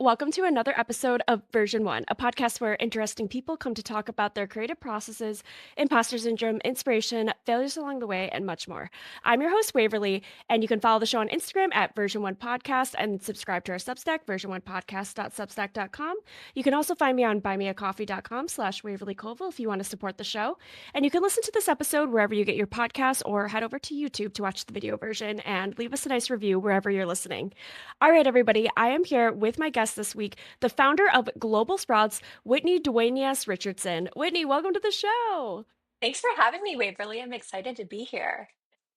Welcome to another episode of Version 1, a podcast where interesting people come to talk about their creative processes, imposter syndrome, inspiration, failures along the way, and much more. I'm your host, Waverly, and you can follow the show on Instagram at Version 1 Podcast and subscribe to our Substack, version1podcast.substack.com. You can also find me on buymeacoffee.com/Waverly Colville if you want to support the show. And you can listen to this episode wherever you get your podcasts or head over to YouTube to watch the video version and leave us a nice review wherever you're listening. All right, everybody, I am here with my guest this week, the founder of Global Sprouts, Whitney Dueñas Richardson. Whitney, welcome to the show. Thanks for having me, Waverly. I'm excited to be here.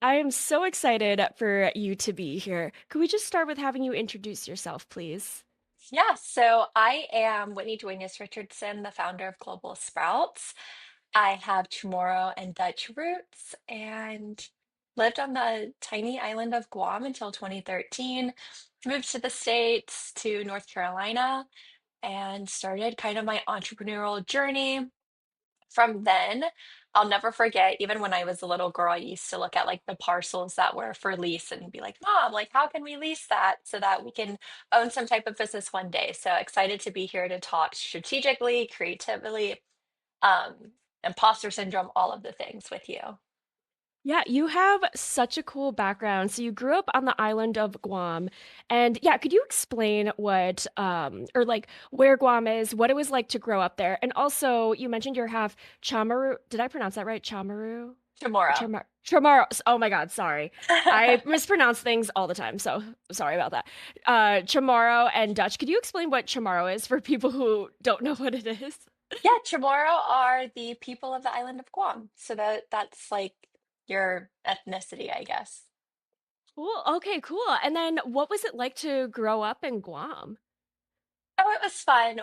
I am so excited for you to be here. Could we just start with having you introduce yourself, please? Yeah, so I am Whitney Dueñas Richardson, the founder of Global Sprouts. I have Chamorro and Dutch roots and lived on the tiny island of Guam until 2013. Moved to the States to North Carolina and started kind of my entrepreneurial journey. From then, I'll never forget, even when I was a little girl, I used to look at like the parcels that were for lease and be like, Mom, like, how can we lease that so that we can own some type of business one day? So excited to be here to talk strategically, creatively, imposter syndrome, all of the things with you. Yeah, you have such a cool background. So you grew up on the island of Guam. And yeah, could you explain what or like where Guam is, what it was like to grow up there? And also, you mentioned you have Chamaru. Did I pronounce that right? Chamaru? Tomorrow. Chamorro. Oh my God, sorry. I mispronounce things all the time, so sorry about that. Chamorro and Dutch. Could you explain what Chamorro is for people who don't know what it is? Yeah, Chamorro are the people of the island of Guam. So that's like your ethnicity, I guess. Cool. Okay, cool. And then what was it like to grow up in Guam? Oh, it was fun.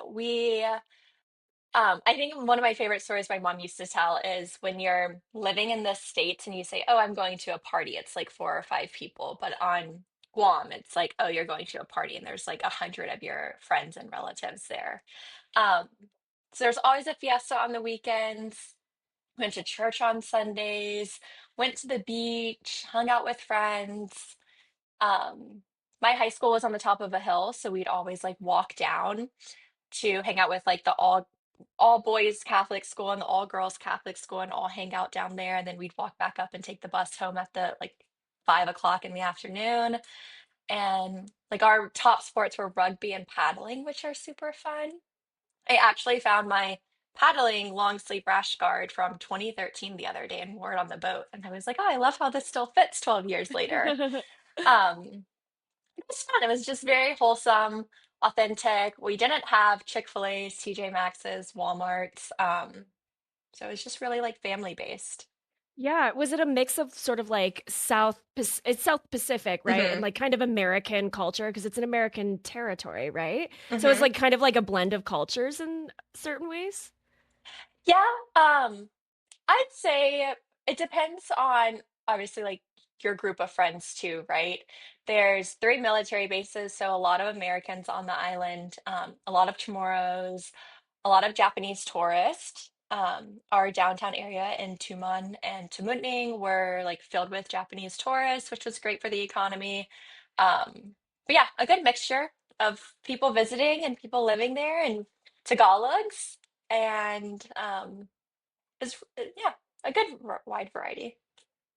I think one of my favorite stories my mom used to tell is when you're living in the States and you say, "Oh, I'm going to a party." It's like four or five people, but on Guam, it's like, "Oh, you're going to a party," and there's like 100 of your friends and relatives there. Um, so there's always a fiesta on the weekends. Went to church on Sundays. Went to the beach. Hung out with friends. Um, my high school was on the top of a hill, so we'd always like walk down to hang out with like the all boys Catholic school and the all girls Catholic school and all hang out down there. And then we'd walk back up and take the bus home at the like 5 o'clock in the afternoon. And like our top sports were rugby and paddling, which are super fun. I actually found my paddling long sleeve rash guard from 2013 the other day and wore it on the boat. And I was like, oh, I love how this still fits 12 years later. Um, it was fun. It was just very wholesome, authentic. We didn't have Chick-fil-A's, TJ Maxx's, Walmart's. So it was just really like family based. Yeah, was it a mix of sort of like it's South Pacific, right? And Hmm. like kind of American culture because it's an American territory, right? So it's Hmm. like kind of like a blend of cultures in certain ways. Yeah, I'd say it depends on obviously like your group of friends too, right? There's three military bases, so a lot of Americans on the island, a lot of Chamorros, a lot of Japanese tourists. Our downtown area in Tumon and Tamuning were like filled with Japanese tourists, which was great for the economy. But yeah, a good mixture of people visiting and people living there and Tagalogs and is yeah, a good wide variety.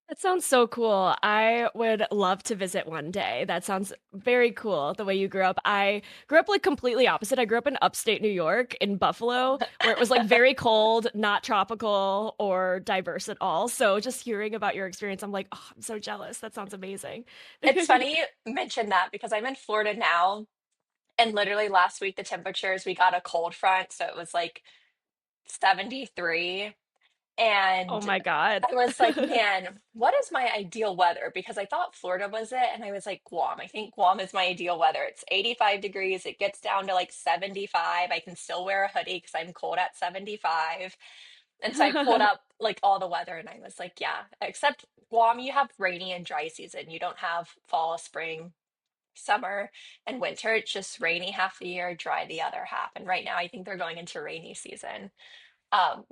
That sounds so cool. I would love to visit one day. That sounds very cool, the way you grew up. I grew up like completely opposite. I grew up in upstate New York in Buffalo, where it was like very cold, not tropical or diverse at all. So just hearing about your experience, I'm like, oh, I'm so jealous. That sounds amazing. It's funny you mention that because I'm in Florida now, and literally last week the temperatures we got a cold front, so it was like 73. Oh And my God. I was like, man, what is my ideal weather? Because I thought Florida was it, and I was like, Guam. I think Guam is my ideal weather. It's 85 degrees, it gets down to like 75. I can still wear a hoodie because I'm cold at 75. And so I pulled up like all the weather and I was like, yeah, except Guam, you have rainy and dry season. You don't have fall, spring, summer, and winter. It's just rainy half the year, dry the other half. And right now I think they're going into rainy season. Um,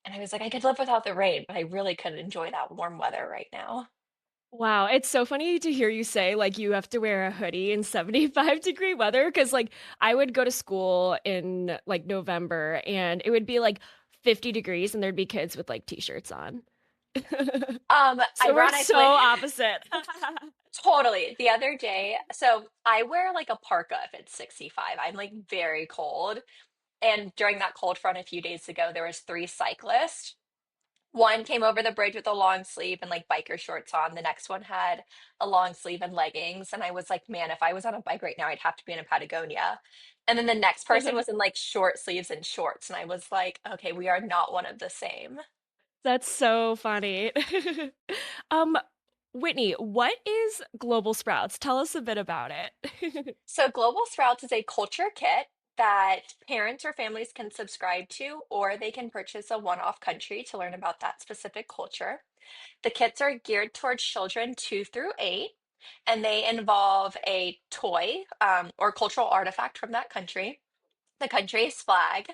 and I was like, I could live without the rain, but I really could enjoy that warm weather right now. Wow, it's so funny to hear you say, like, you have to wear a hoodie in 75-degree weather, because like, I would go to school in, like, November, and it would be, like, 50 degrees, and there'd be kids with, like, T-shirts on. So we're so Ironically, opposite. totally. The other day, so I wear like a parka if it's 65. I'm like very cold. And during that cold front a few days ago, there was three cyclists. One came over the bridge with a long sleeve and like biker shorts on. The next one had a long sleeve and leggings. And I was like, man, if I was on a bike right now, I'd have to be in a Patagonia. And then the next person was in like short sleeves and shorts. And I was like, okay, we are not one of the same. That's so funny. Um, Whitney, what is Global Sprouts? Tell us a bit about it. So Global Sprouts is a culture kit that parents or families can subscribe to, or they can purchase a one-off country to learn about that specific culture. The kits are geared towards children 2 through 8, and they involve a toy or cultural artifact from that country, the country's flag,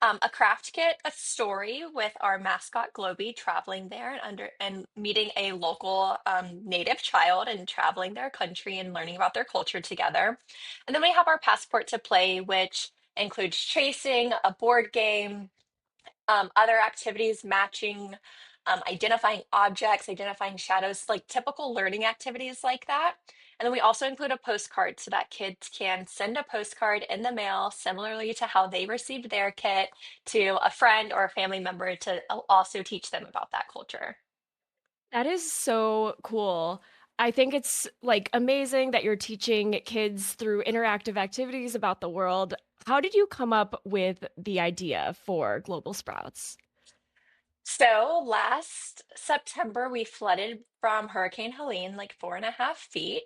a craft kit, a story with our mascot Globy traveling there and meeting a local native child and traveling their country and learning about their culture together. And then we have our passport to play, which includes chasing, a board game, other activities matching, identifying objects, identifying shadows, like typical learning activities like that. And then we also include a postcard so that kids can send a postcard in the mail, similarly to how they received their kit, to a friend or a family member to also teach them about that culture. That is so cool. I think it's, like, amazing that you're teaching kids through interactive activities about the world. How did you come up with the idea for Global Sprouts? So last September, we flooded from Hurricane Helene, like 4.5 feet.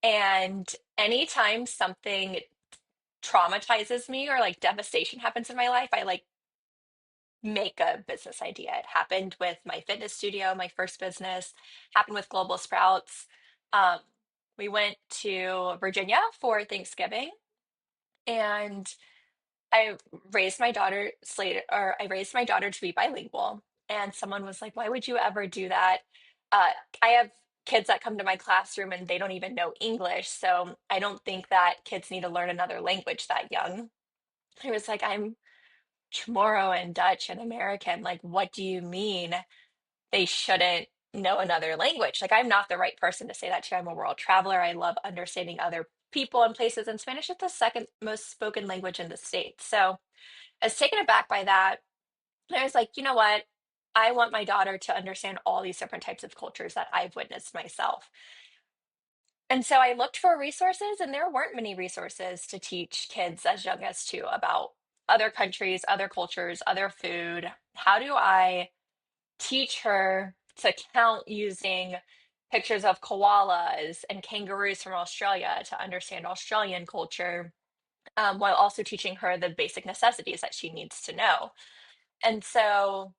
And anytime something traumatizes me or like devastation happens in my life, I like make a business idea. It happened with my fitness studio, my first business, happened with Global Sprouts. Um, we went to Virginia for Thanksgiving and I I raised my daughter to be bilingual. And someone was like, why would you ever do that? I have kids that come to my classroom and they don't even know English. So I don't think that kids need to learn another language that young. I was like, I'm Chamorro and Dutch and American. Like, what do you mean they shouldn't know another language? Like, I'm not the right person to say that to. I'm a world traveler. I love understanding other people and places, and Spanish is the second most spoken language in the States. So I was taken aback by that. And I was like, you know what? I want my daughter to understand all these different types of cultures that I've witnessed myself. And so I looked for resources, and there weren't many resources to teach kids as young as 2 about other countries, other cultures, other food. How do I teach her to count using pictures of koalas and kangaroos from Australia to understand Australian culture, while also teaching her the basic necessities that she needs to know? And so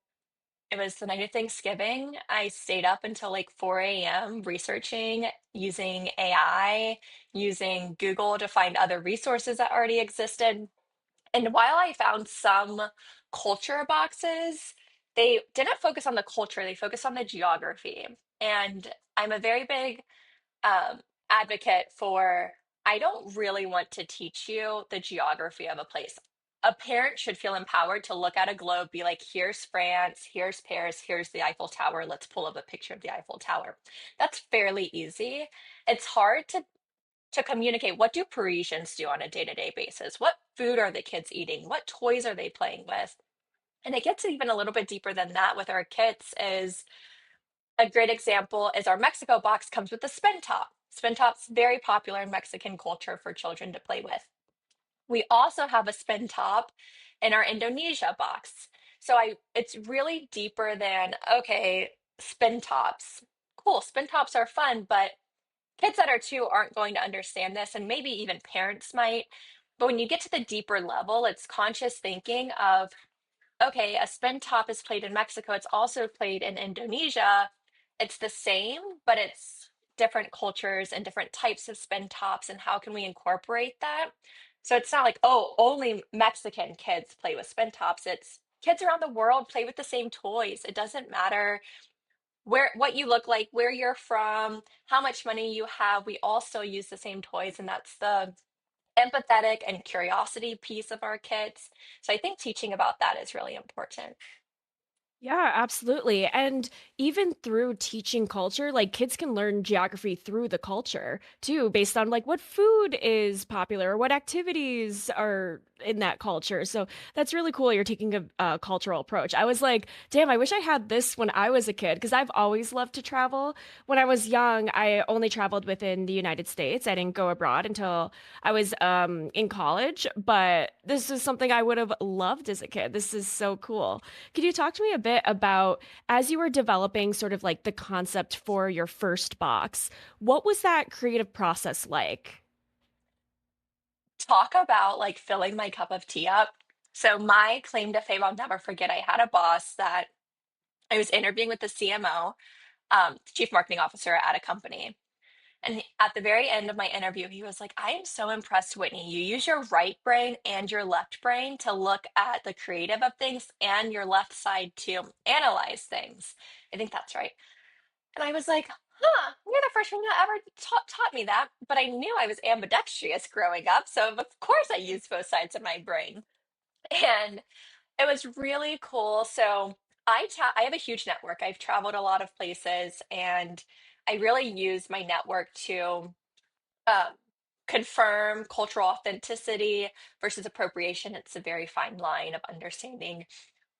it was the night of Thanksgiving. I stayed up until like 4 a.m. researching, using AI, using Google to find other resources that already existed. And while I found some culture boxes, they didn't focus on the culture, they focused on the geography. And I'm a very big um, advocate for I don't really want to teach you the geography of a place. A parent should feel empowered to look at a globe, be like, here's France, here's Paris, here's the Eiffel Tower. Let's pull up a picture of the Eiffel Tower. That's fairly easy. It's hard to communicate. What do Parisians do on a day-to-day basis? What food are the kids eating? What toys are they playing with? And it gets even a little bit deeper than that with our kits. Is a great example is our Mexico box comes with a spin top. Spin top's very popular in Mexican culture for children to play with. We also have a spin top in our Indonesia box. So I it's really deeper than okay, spin tops. Cool, spin tops are fun, but kids that are 2 aren't going to understand this, and maybe even parents might. But when you get to the deeper level, it's conscious thinking of okay, a spin top is played in Mexico. It's also played in Indonesia. It's the same, but it's different cultures and different types of spin tops. And how can we incorporate that? So it's not like, oh, only Mexican kids play with spin tops. It's kids around the world play with the same toys. It doesn't matter what you look like, where you're from, how much money you have. We all still use the same toys, and that's the empathetic and curiosity piece of our kids. So I think teaching about that is really important. Yeah, absolutely. And even through teaching culture, like kids can learn geography through the culture too, based on like what food is popular or what activities are in that culture. So that's really cool. You're taking a cultural approach. I was like, damn, I wish I had this when I was a kid because I've always loved to travel. When I was young, I only traveled within the United States. I didn't go abroad until I was in college, but this is something I would have loved as a kid. This is so cool. Could you talk to me a bit about as you were developing sort of like the concept for your first box, what was that creative process like? Talk about like filling my cup of tea up. So my claim to fame, I'll never forget, I had a boss that I was interviewing with the CMO, Chief Marketing Officer at a company. And at the very end of my interview, he was like, I am so impressed, Whitney. You use your right brain and your left brain to look at the creative of things and your left side to analyze things. I think that's right. And I was like, huh, you're the first one that ever taught me that. But I knew I was ambidextrous growing up. So, of course, I used both sides of my brain. And it was really cool. So, I have a huge network. I've traveled a lot of places, and I really use my network to um, confirm cultural authenticity versus appropriation. It's a very fine line of understanding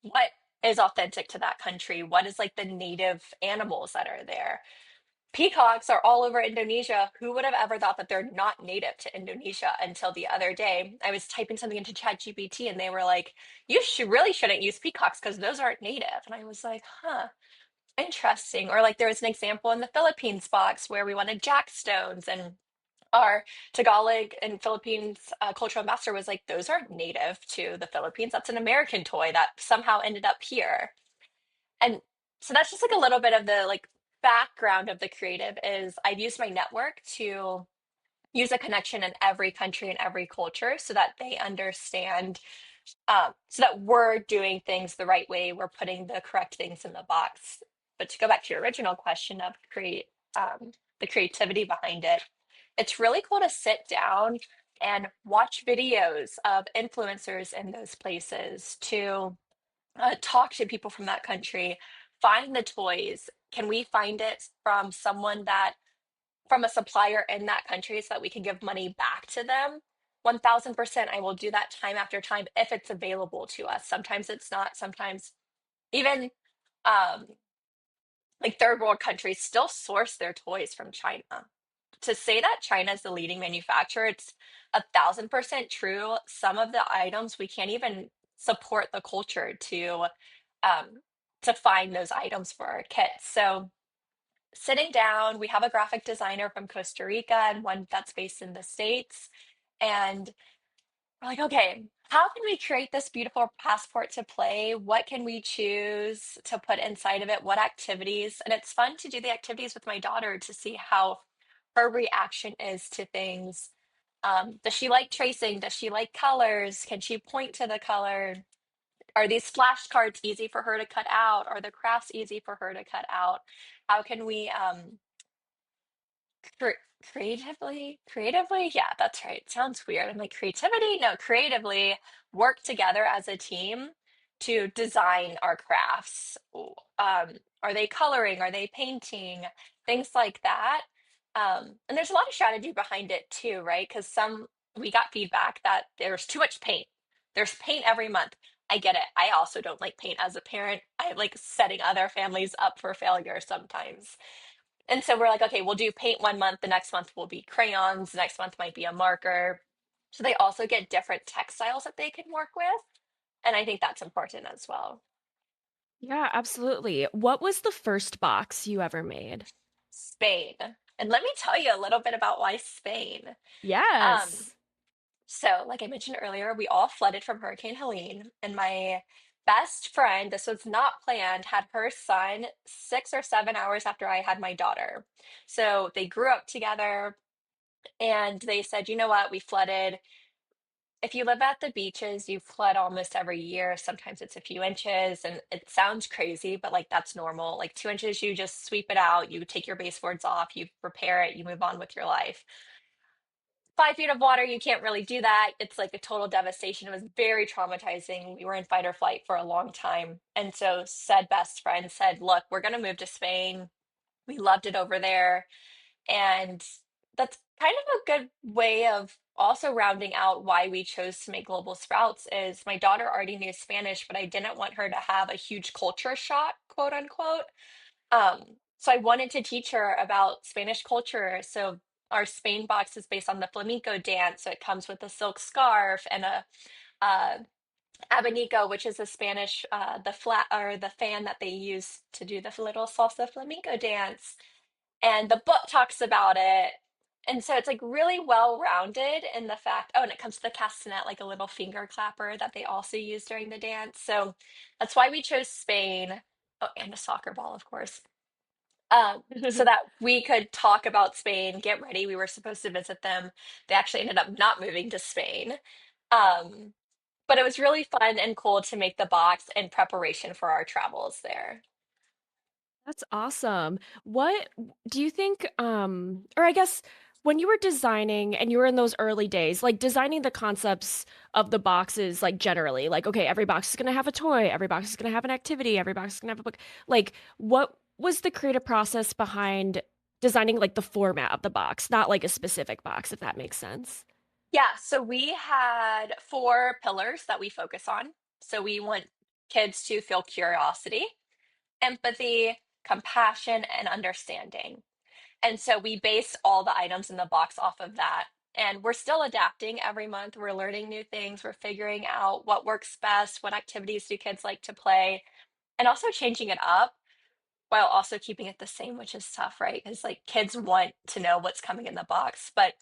what is authentic to that country, what is like the native animals that are there. Peacocks are all over Indonesia. Who would have ever thought that they're not native to Indonesia until the other day? I was typing something into ChatGPT and they were like, you should really shouldn't use peacocks because those aren't native. And I was like, huh, interesting. Or like there was an example in the Philippines box where we wanted jackstones, and our Tagalog and Philippines cultural ambassador was like, those aren't native to the Philippines. That's an American toy that somehow ended up here. And so that's just like a little bit of the like background of the creative is I've used my network to use a connection in every country and every culture so that they understand, so that we're doing things the right way, we're putting the correct things in the box. But to go back to your original question of the creativity behind it, it's really cool to sit down and watch videos of influencers in those places to talk to people from that country, find the toys. Can we find it from someone that, from a supplier in that country so that we can give money back to them? 1000%, I will do that time after time if it's available to us. Sometimes it's not, sometimes even um, like third world countries still source their toys from China. To say that China is the leading manufacturer, it's 1000% true. Some of the items we can't even support the culture um, to find those items for our kids. So sitting down, we have a graphic designer from Costa Rica and one that's based in the States, and we're like, okay, how can we create this beautiful passport to play? What can we choose to put inside of it? What activities? And it's fun to do the activities with my daughter to see how her reaction is to things. Does she like tracing? Does she like colors? Can she point to the color? Are these flashcards easy for her to cut out? Are the crafts easy for her to cut out? How can we Cre- creatively, yeah, that's right. Sounds weird. I'm like, creativity? No, creatively work together as a team to design our crafts. Are they coloring? Are they painting? Things like that. And there's a lot of strategy behind it too, right? Because we got feedback that there's too much paint. There's paint every month. I get it. I also don't like paint as a parent. I like setting other families up for failure sometimes. And so we're like, okay, we'll do paint one month, the next month will be crayons, the next month might be a marker. So they also get different textiles that they can work with. And I think that's important as well. Yeah, absolutely. What was the first box you ever made? Spain. And let me tell you a little bit about why Spain. Um, Yes. so, like I mentioned earlier, we all flooded from Hurricane Helene, and my best friend, this was not planned, had her son 6 or 7 hours after I had my daughter. So they grew up together, and they said, you know what, we flooded. if you live at the beaches, you flood almost every year. Sometimes it's a few inches, and it sounds crazy, but like that's normal. Like 2 inches, you just sweep it out, you take your baseboards off, you repair it, you move on with your life. 5 feet of water, you can't really do that. It's like a total devastation. It was very traumatizing. We were in fight or flight for a long time. And so said best friend said, look, we're going to move to Spain. We loved it over there. And that's kind of a good way of also rounding out why we chose to make Global Sprouts is my daughter already knew Spanish, but I didn't want her to have a huge culture shock, quote unquote. So I wanted to teach her about Spanish culture. So our Spain box is based on the flamenco dance. So it comes with a silk scarf and a uh, abanico, which is a Spanish, the flat or the fan that they use to do the little salsa flamenco dance. And the book talks about it. And so it's like really well rounded in the fact, oh, and it comes to the castanet, like a little finger clapper that they also use during the dance. So that's why we chose Spain. Oh, and a soccer ball, of course, so that we could talk about Spain, get ready. We were supposed to visit them. They actually ended up not moving to Spain. Um, but it was really fun and cool to make the box in preparation for our travels there. That's awesome. What do you think, or I guess when you were designing and you were in those early days, like designing the concepts of the boxes, like generally, like, okay, every box is gonna have a toy, every box is gonna have an activity, every box is gonna have a book. Like, what was the creative process behind designing like the format of the box, not like a specific box, if that makes sense? Yeah, so we had four pillars that we focus on. So we want kids to feel curiosity, empathy, compassion, and understanding. And so we based all the items in the box off of that. And we're still adapting every month. We're learning new things. We're figuring out what works best, what activities do kids like to play, and also changing it up while also keeping it the same, which is tough, right? Because like kids want to know what's coming in the box, but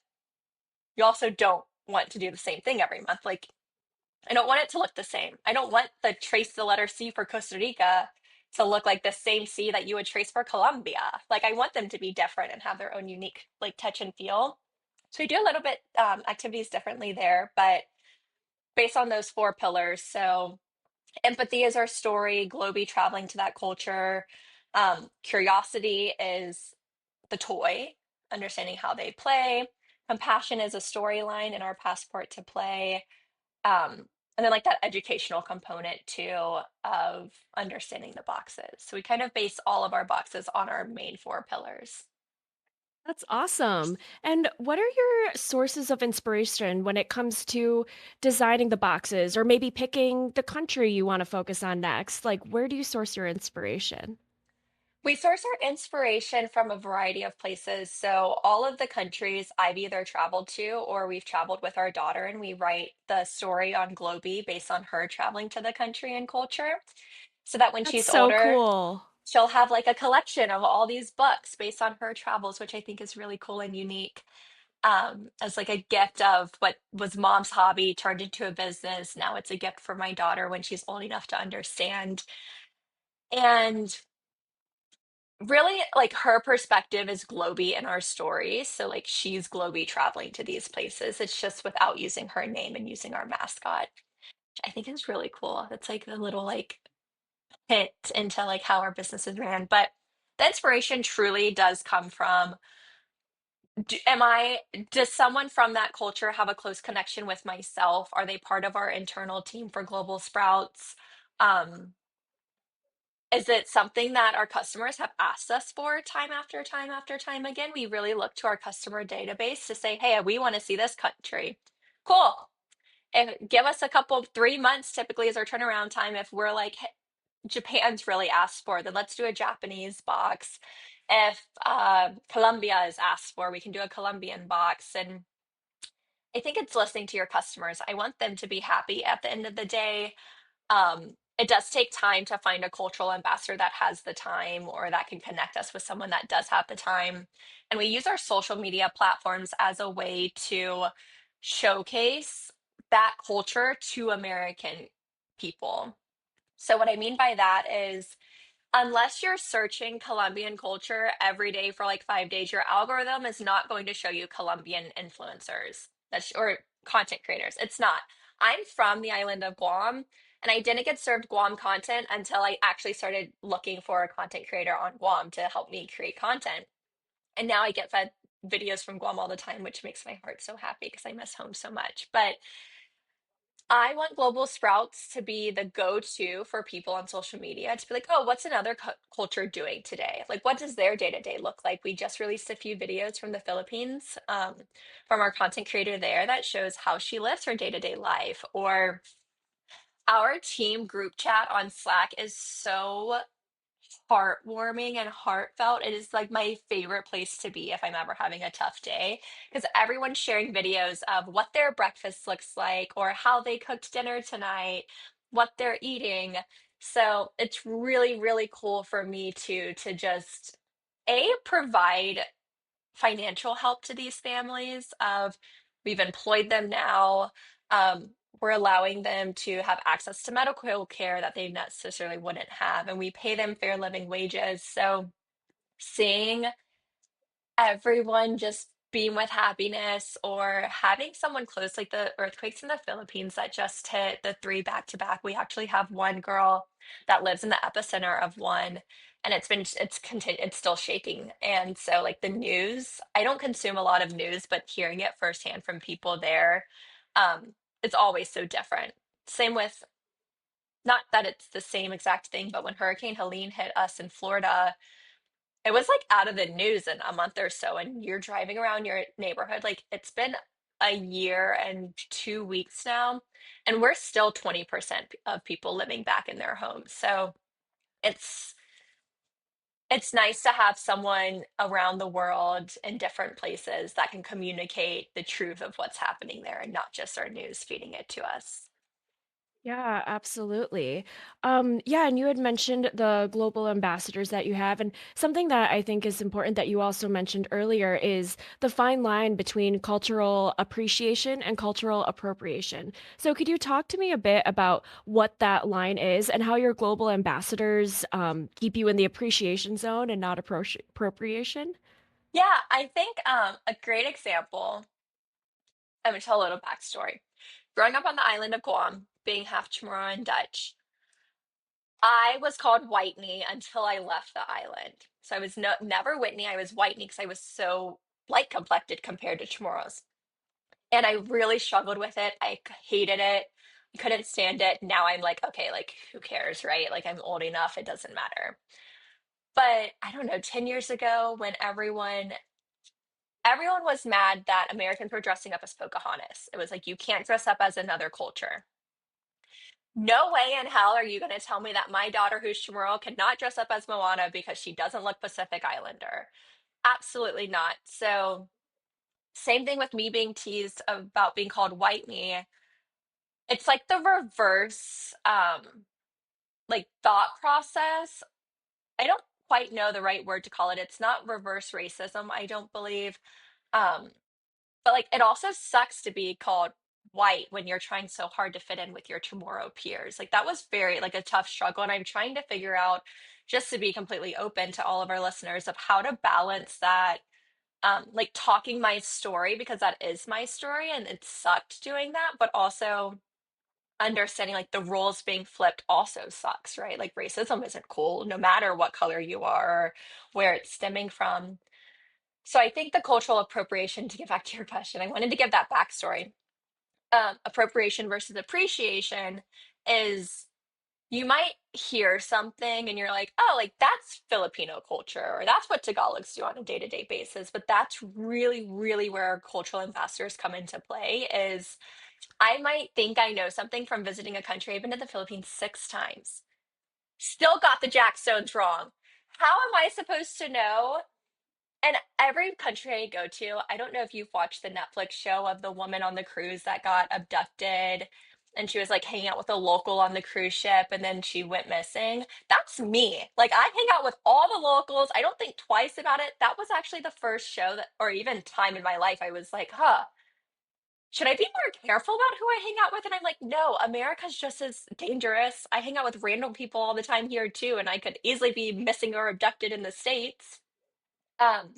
you also don't want to do the same thing every month. Like I don't want it to look the same. I don't want the trace the letter C for Costa Rica to look like the same C that you would trace for Colombia. Like I want them to be different and have their own unique like touch and feel. So we do a little bit activities differently there, but based on those four pillars. So empathy is our story, Globy traveling to that culture. Curiosity is the toy, understanding how they play. Compassion is a storyline in our passport to play. And then like that educational component too of understanding the boxes. So we kind of base all of our boxes on our main four pillars. That's awesome. And what are your sources of inspiration when it comes to designing the boxes or maybe picking the country you want to focus on next? Like, where do you source your inspiration? We source our inspiration from a variety of places. So all of the countries I've either traveled to or we've traveled with our daughter, and we write the story on Globy based on her traveling to the country and culture. So that when That's she's so older, cool. she'll have like a collection of all these books based on her travels, which I think is really cool and unique. As like a gift of what was mom's hobby turned into a business. Now it's a gift for my daughter when she's old enough to understand. And really, like her perspective is Globy in our story. So, like, she's Globy traveling to these places. It's just without using her name and using our mascot, which I think is really cool. That's like a little like hint into like how our business is ran. But the inspiration truly does come from am I, does someone from that culture have a close connection with myself? Are they part of our internal team for Global Sprouts? Um, is it something that our customers have asked us for time after time after time again? We really look to our customer database to say, hey, we want to see this country. Cool. And give us a couple, 3 months typically is our turnaround time. If we're like, "Hey, Japan's really asked for, then let's do a Japanese box. If Colombia is asked for, we can do a Colombian box. And I think it's listening to your customers. I want them to be happy at the end of the day. It does take time to find a cultural ambassador that has the time or that can connect us with someone that does have the time. And we use our social media platforms as a way to showcase that culture to American people. So, what I mean by that is, unless you're searching Colombian culture every day for like 5 days, your algorithm is not going to show you Colombian influencers. That's or content creators. It's not. I'm from the island of Guam, and I didn't get served Guam content until I actually started looking for a content creator on Guam to help me create content. And now I get fed videos from Guam all the time, which makes my heart so happy because I miss home so much. But I want Global Sprouts to be the go-to for people on social media to be like, oh, what's another culture doing today? Like, what does their day-to-day look like? We just released a few videos from the Philippines, from our content creator there that shows how she lives her day-to-day life. Or our team group chat on Slack is so heartwarming and heartfelt. It is like my favorite place to be if I'm ever having a tough day because everyone's sharing videos of what their breakfast looks like or how they cooked dinner tonight, what they're eating. So it's really, really cool for me to just provide financial help to these families of we've employed them now. We're allowing them to have access to medical care that they necessarily wouldn't have, and we pay them fair living wages. So seeing everyone just beam with happiness or having someone close like the earthquakes in the Philippines that just hit the three back to back. We actually have one girl that lives in the epicenter of one and it's still shaking. And so like the news, I don't consume a lot of news, but hearing it firsthand from people there, it's always so different. Same with not that it's the same exact thing, but when Hurricane Helene hit us in Florida, it was like out of the news in a month or so, and you're driving around your neighborhood. Like it's been a year and 2 weeks now, and we're still 20% of people living back in their homes. So it's it's nice to have someone around the world in different places that can communicate the truth of what's happening there and not just our news feeding it to us. Yeah, absolutely. Yeah, and you had mentioned the global ambassadors that you have, and something that I think is important that you also mentioned earlier is the fine line between cultural appreciation and cultural appropriation. So, could you talk to me a bit about what that line is and how your global ambassadors keep you in the appreciation zone and not appropriation? Yeah, I think a great example. I'm gonna tell a little backstory. Growing up on the island of Guam, being half Chamorro and Dutch, I was called Whitney until I left the island. So I was never Whitney. I was Whitney because I was so light complected compared to Chamorros. And I really struggled with it. Hated it. I couldn't stand it. Now I'm like, okay, like who cares, right? Like I'm old enough, it doesn't matter. But I don't know, 10 years ago when everyone was mad that Americans were dressing up as Pocahontas. It was like you can't dress up as another culture. No way in hell are you going to tell me that my daughter, who's Chamorro, cannot dress up as Moana because she doesn't look Pacific Islander. Absolutely not. So, same thing with me being teased about being called white me. It's like the reverse, like thought process. I don't quite know the right word to call it. It's not reverse racism, I don't believe. Um, But like it also sucks to be called white when you're trying so hard to fit in with your tomorrow peers. Like that was very like a tough struggle. And I'm trying to figure out, just to be completely open to all of our listeners, of how to balance that, like talking my story because that is my story and it sucked doing that, but also understanding like the roles being flipped also sucks, right? Like racism isn't cool no matter what color you are or where it's stemming from. So I think the cultural appropriation, to get back to your question, I wanted to give that backstory. Appropriation versus appreciation is you might hear something and you're like, oh, like that's Filipino culture, or that's what Tagalogs do on a day-to-day basis. But that's really, really where our cultural ambassadors come into play is I might think I know something from visiting a country. I've been to the Philippines 6 times. Still got the Jackstones wrong. How am I supposed to know? And every country I go to, I don't know if you've watched the Netflix show of the woman on the cruise that got abducted and she was like hanging out with a local on the cruise ship and then she went missing. That's me. Like I hang out with all the locals. I don't think twice about it. That was actually the first show that, or even time in my life, I was like, huh, should I be more careful about who I hang out with? And I'm like, no, America's just as dangerous. I hang out with random people all the time here too, and I could easily be missing or abducted in the States. Um,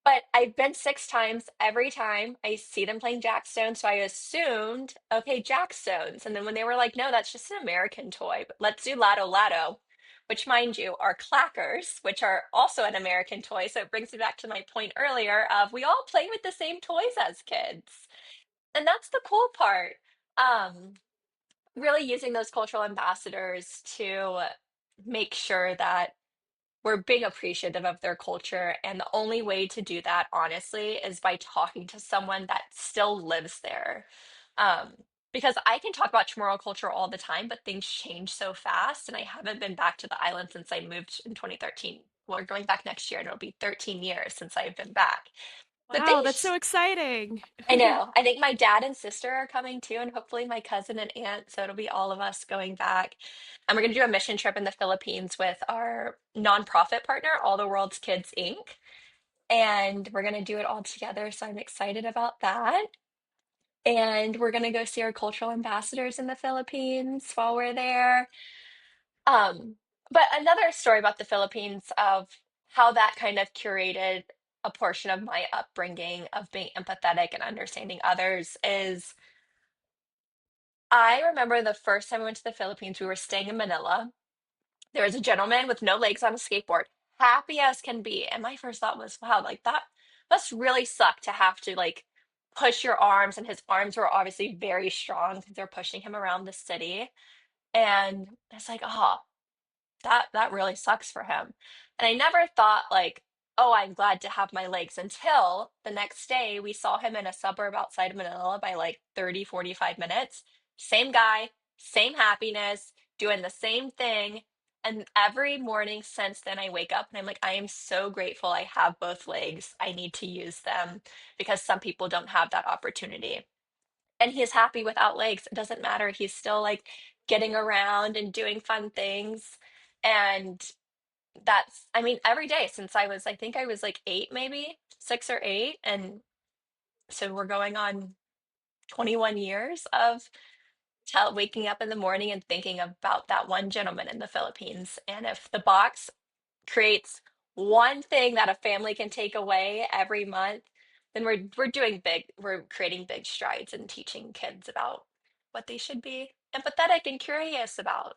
But I've been 6 times. Every time I see them playing Jackstone, so I assumed, okay, Jackstones. And then when they were like, no, that's just an American toy, but let's do Lotto Lotto, which, mind you, are clackers, which are also an American toy. So it brings me back to my point earlier of we all play with the same toys as kids. And that's the cool part. Um, really using those cultural ambassadors to make sure that we're being appreciative of their culture. And the only way to do that, honestly, is by talking to someone that still lives there. Um, because I can talk about tomorrow culture all the time, but things change so fast. And I haven't been back to the island since I moved in 2013. We're going back next year, and it'll be 13 years since I've been back. But Wow, that's things, so exciting. I know. I think my dad and sister are coming too, and hopefully my cousin and aunt. So it'll be all of us going back. And we're going to do a mission trip in the Philippines with our nonprofit partner, All the World's Kids Inc. And we're going to do it all together. So I'm excited about that. And we're going to go see our cultural ambassadors in the Philippines while we're there. Um, but another story about the Philippines of how that kind of curated a portion of my upbringing of being empathetic and understanding others is I remember the first time I went to the Philippines, we were staying in Manila. There was a gentleman with no legs on a skateboard, happy as can be. And my first thought was, wow, like that must really suck to have to like push your arms. And his arms were obviously very strong because they're pushing him around the city. And it's like, oh, that really sucks for him. And I never thought like, oh, I'm glad to have my legs until the next day we saw him in a suburb outside of Manila by like 30, 45 minutes. Same guy, same happiness, doing the same thing. And every morning since then, I wake up and I'm like, I am so grateful I have both legs. I need to use them because some people don't have that opportunity. And he's happy without legs. It doesn't matter. He's still like getting around and doing fun things. And that's, I mean, every day since I think I was like 8, maybe 6 or 8. And so we're going on 21 years of waking up in the morning and thinking about that one gentleman in the Philippines. And if the box creates one thing that a family can take away every month, then we're doing big, we're creating big strides in teaching kids about what they should be empathetic and curious about.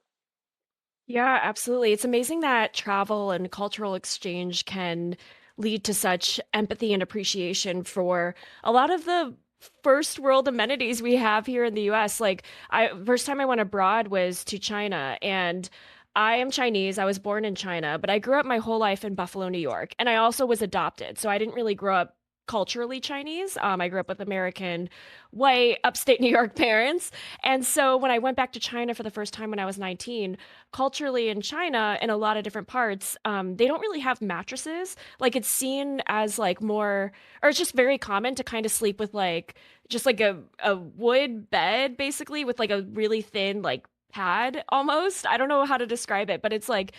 Yeah, absolutely. It's amazing that travel and cultural exchange can lead to such empathy and appreciation for a lot of the first world amenities we have here in the US. Like I first time I went abroad was to China, and I am Chinese. I was born in China, but I grew up my whole life in Buffalo, New York, and I also was adopted. So I didn't really grow up culturally Chinese. I grew up with American, white, upstate New York parents. And so when I went back to China for the first time when I was 19, culturally in China, in a lot of different parts, they don't really have mattresses. Like it's seen as like more, or it's just very common to kind of sleep with like just like a wood bed basically with like a really thin like pad almost. I don't know how to describe it, but it's like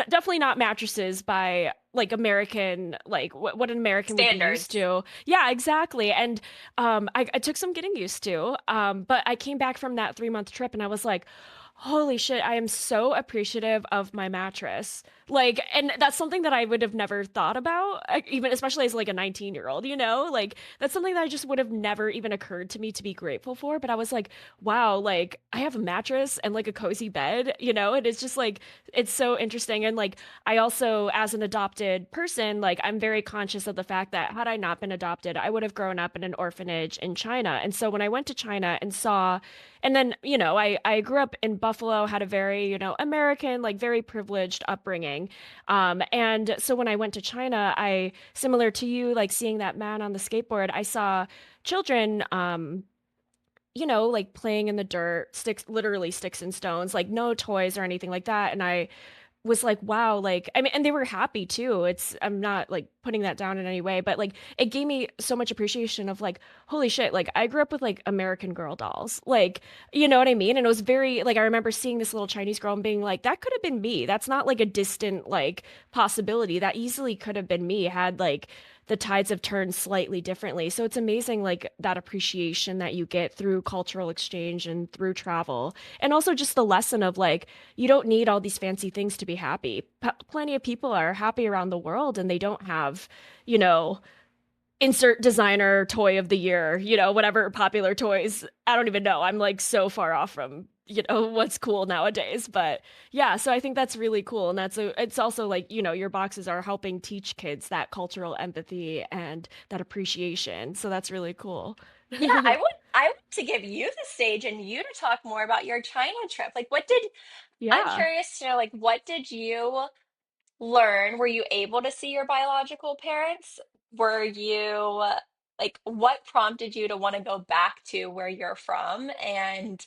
definitely not mattresses by like American, like what an American would be used Standards. to. Yeah, exactly. And I took some getting used to. But I came back from that 3 month trip and I was like, holy shit, I am so appreciative of my mattress. Like, and that's something that I would have never thought about, even especially as like a 19-year-old, you know? Like, that's something that I just would have never even occurred to me to be grateful for. But I was like, wow, like, I have a mattress and like a cozy bed, you know? And it's just like, it's so interesting. And like, I also, as an adopted person, like, I'm very conscious of the fact that had I not been adopted, I would have grown up in an orphanage in China. And so when I went to China and saw, and then, you know, I grew up in Buffalo, had a very, you know, American, like very privileged upbringing. And so when I went to China, I, similar to you, like seeing that man on the skateboard, I saw children, you know, like playing in the dirt, sticks, literally sticks and stones, like no toys or anything like that. And I was like, wow, like, I mean, and they were happy too. It's, I'm not like putting that down in any way, but like, it gave me so much appreciation of like, holy shit, like, I grew up with like American Girl dolls, like, you know what I mean? And it was very, like, I remember seeing this little Chinese girl and being like, that could have been me. That's not like a distant, like, possibility. That easily could have been me had like, the tides have turned slightly differently. So it's amazing, like, that appreciation that you get through cultural exchange and through travel. And also just the lesson of like, you don't need all these fancy things to be happy. Plenty of people are happy around the world and they don't have, you know, insert designer toy of the year, whatever popular toys. I don't even know. I'm like so far off from, what's cool nowadays. But yeah, so I think that's really cool. And it's also like, your boxes are helping teach kids that cultural empathy and that appreciation. So that's really cool. Yeah, I want to give you the stage and you to talk more about your China trip. Like I'm Yeah, curious to know, like, what did you learn? Were you able to see your biological parents? Were you like, what prompted you to want to go back to where you're from? And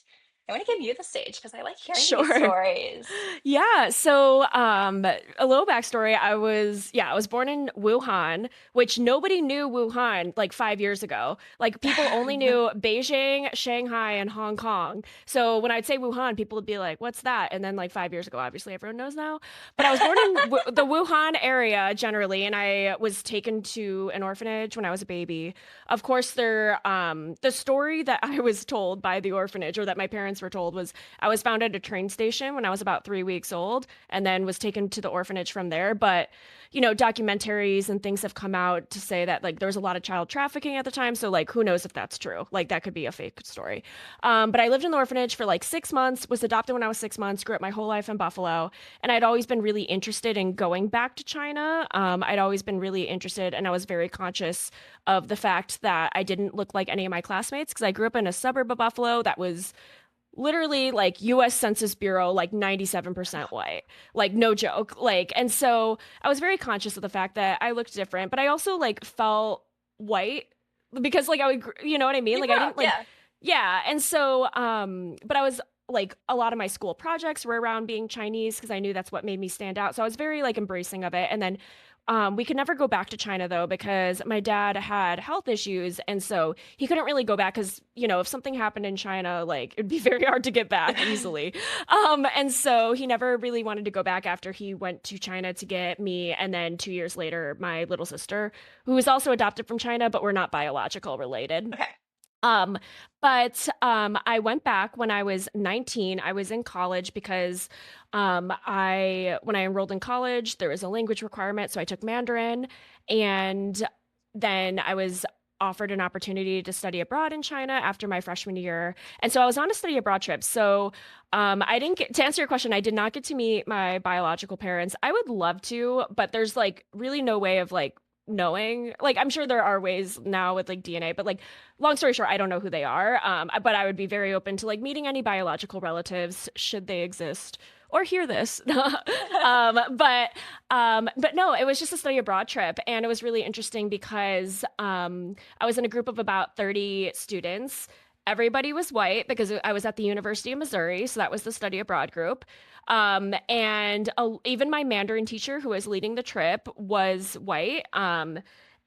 I want to give you the stage because I like hearing these sure. stories. Yeah, so a little backstory. I was born in Wuhan, which nobody knew Wuhan like 5 years ago. Like people only knew Beijing, Shanghai, and Hong Kong. So when I'd say Wuhan, people would be like, "What's that?" And then like 5 years ago, obviously everyone knows now. But I was born in the Wuhan area generally, and I was taken to an orphanage when I was a baby. Of course, the story that I was told by the orphanage or that my parents were told was I was found at a train station when I was about 3 weeks old and then was taken to the orphanage from there. But, documentaries and things have come out to say that like there was a lot of child trafficking at the time. So, like, who knows if that's true? Like, that could be a fake story. But I lived in the orphanage for like 6 months, was adopted when I was 6 months, grew up my whole life in Buffalo. And I'd always been really interested in going back to China. I'd always been really interested, and I was very conscious of the fact that I didn't look like any of my classmates because I grew up in a suburb of Buffalo that was literally like US Census Bureau, like 97% white, like no joke. Like, and so I was very conscious of the fact that I looked different, but I also like felt white because like I would, you know what I mean? You Like grew I up, didn't like, yeah. yeah. And so, but I was like, a lot of my school projects were around being Chinese because I knew that's what made me stand out. So I was very like embracing of it. And then we could never go back to China though because my dad had health issues, and so he couldn't really go back because if something happened in China, like it'd be very hard to get back easily. And so he never really wanted to go back after he went to China to get me, and then 2 years later, my little sister, who was also adopted from China, but we're not biological related. Okay. Um, but I went back when I was 19. I was in college because when I enrolled in college, there was a language requirement, so I took Mandarin, and then I was offered an opportunity to study abroad in China after my freshman year. And so I was on a study abroad trip. So I didn't get to answer your question, I did not get to meet my biological parents. I would love to, but there's like really no way of like knowing. Like I'm sure there are ways now with like DNA, but like long story short, I don't know who they are. But I would be very open to like meeting any biological relatives should they exist or hear this. But no, it was just a study abroad trip, and it was really interesting because I was in a group of about 30 students. Everybody was white because I was at the University of Missouri, so that was the study abroad group. And even my Mandarin teacher, who was leading the trip, was white.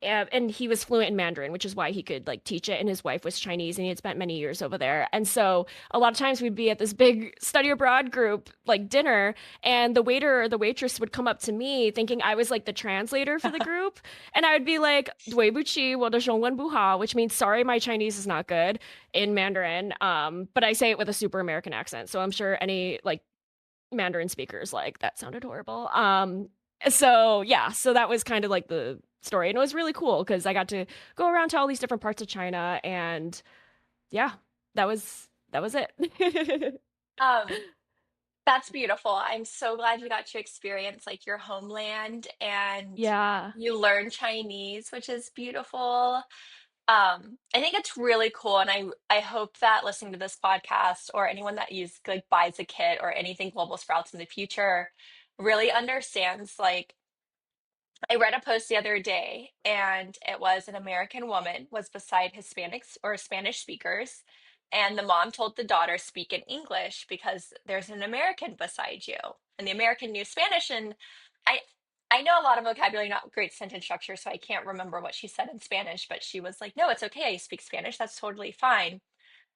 And he was fluent in Mandarin, which is why he could like teach it. And his wife was Chinese, and he had spent many years over there. And so a lot of times we'd be at this big study abroad group, like dinner, and the waiter or the waitress would come up to me thinking I was like the translator for the group. And I would be like, 对不起，我的中文不好, which means sorry, my Chinese is not good in Mandarin. But I say it with a super American accent. So I'm sure any like Mandarin speakers like that sounded horrible. So yeah, so that was kind of like the story, and it was really cool because I got to go around to all these different parts of China, and yeah, that was it. Um, that's beautiful. I'm so glad you got to experience like your homeland and Yeah. you learned Chinese, which is beautiful. I think it's really cool, and I hope that listening to this podcast or anyone that like buys a kit or anything Global Sprouts in the future really understands like I read a post the other day, and it was an American woman was beside Hispanics or Spanish speakers, and the mom told the daughter speak in English because there's an American beside you, and the American knew Spanish, and I I know a lot of vocabulary, not great sentence structure, so I can't remember what she said in Spanish, but she was like, "No, it's okay. I speak Spanish. That's totally fine."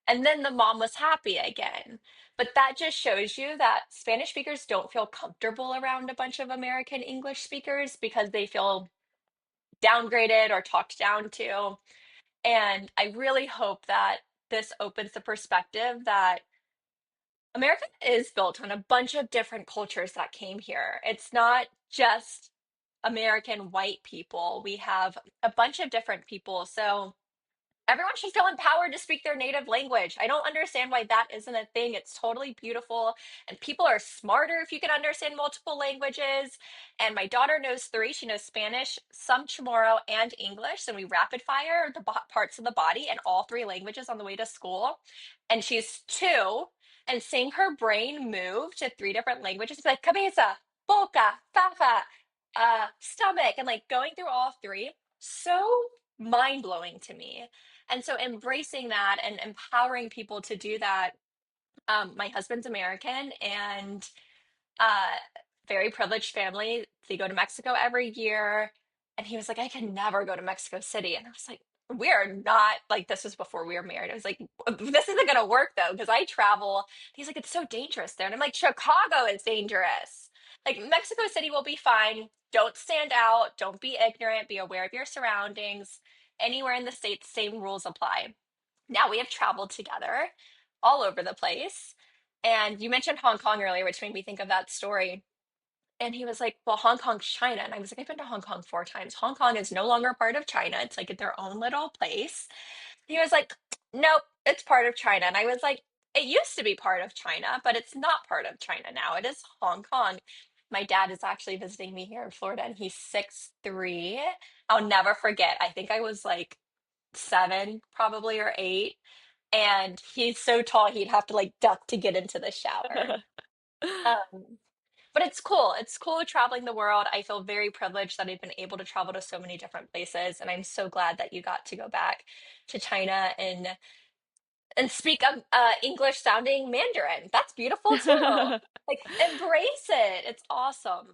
And then the mom was happy again. But that just shows you that Spanish speakers don't feel comfortable around a bunch of American English speakers because they feel downgraded or talked down to. And I really hope that this opens the perspective that America is built on a bunch of different cultures that came here. It's not just American white people. We have a bunch of different people. So everyone should feel empowered to speak their native language. I don't understand why that isn't a thing. It's totally beautiful. And people are smarter if you can understand multiple languages. And my daughter knows three. She knows Spanish, some Chamorro, and English. And we rapid fire the parts of the body and all three languages on the way to school. And she's 2. And seeing her brain move to three different languages, like cabeza, boca, fafa, stomach, and like going through all three, so mind blowing to me. And so embracing that and empowering people to do that. My husband's American and uh, very privileged family. They go to Mexico every year. And he was like, I can never go to Mexico City. And I was like, we are not like, this was before we were married. I was like, this isn't going to work though, because I travel. He's like, it's so dangerous there. And I'm like, Chicago is dangerous. Like, Mexico City will be fine. Don't stand out. Don't be ignorant. Be aware of your surroundings. Anywhere in the States, same rules apply. Now we have traveled together all over the place. And you mentioned Hong Kong earlier, which made me think of that story. And he was like, well, Hong Kong's China. And I was like, I've been to Hong Kong 4 times. Hong Kong is no longer part of China. It's like their own little place. He was like, nope, it's part of China. And I was like, it used to be part of China, but it's not part of China now. It is Hong Kong. My dad is actually visiting me here in Florida, and he's 6'3". I'll never forget. I think I was like 7, probably, or 8. And he's so tall, he'd have to like duck to get into the shower. Um, but it's cool. It's cool traveling the world. I feel very privileged that I've been able to travel to so many different places, and I'm so glad that you got to go back to China and speak English sounding Mandarin. That's beautiful too. Like, embrace it. It's awesome.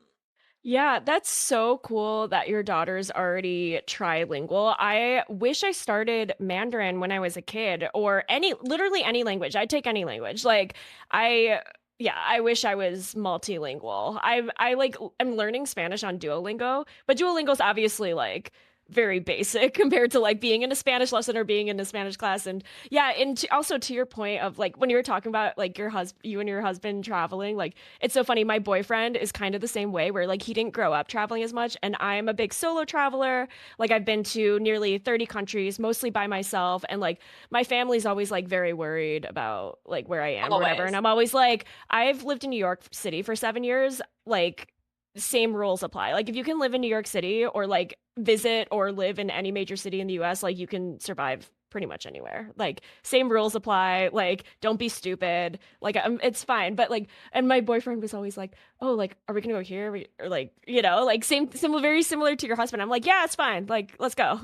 Yeah, that's so cool that your daughter's already trilingual. I wish I started Mandarin when I was a kid or literally any language. I'd take any language. I, yeah, I wish I was multilingual. I'm learning Spanish on Duolingo, but Duolingo's obviously like very basic compared to like being in a Spanish lesson or being in a Spanish class. And yeah, and also to your point of like when you were talking about like you and your husband traveling, like it's so funny. My boyfriend is kind of the same way where like he didn't grow up traveling as much, and I'm a big solo traveler. Like I've been to nearly 30 countries, mostly by myself, and like my family's always like very worried about like where I am or whatever. And Always. I'm always like, I've lived in New York City for 7 years. Like same rules apply. Like if you can live in New York City or like visit or live in any major city in the US, like you can survive pretty much anywhere. Like same rules apply. Like don't be stupid. Like it's fine. But like, and my boyfriend was always like, "Oh, like are we gonna go here?" Or like, like very similar to your husband. I'm like, "Yeah, it's fine. Like let's go."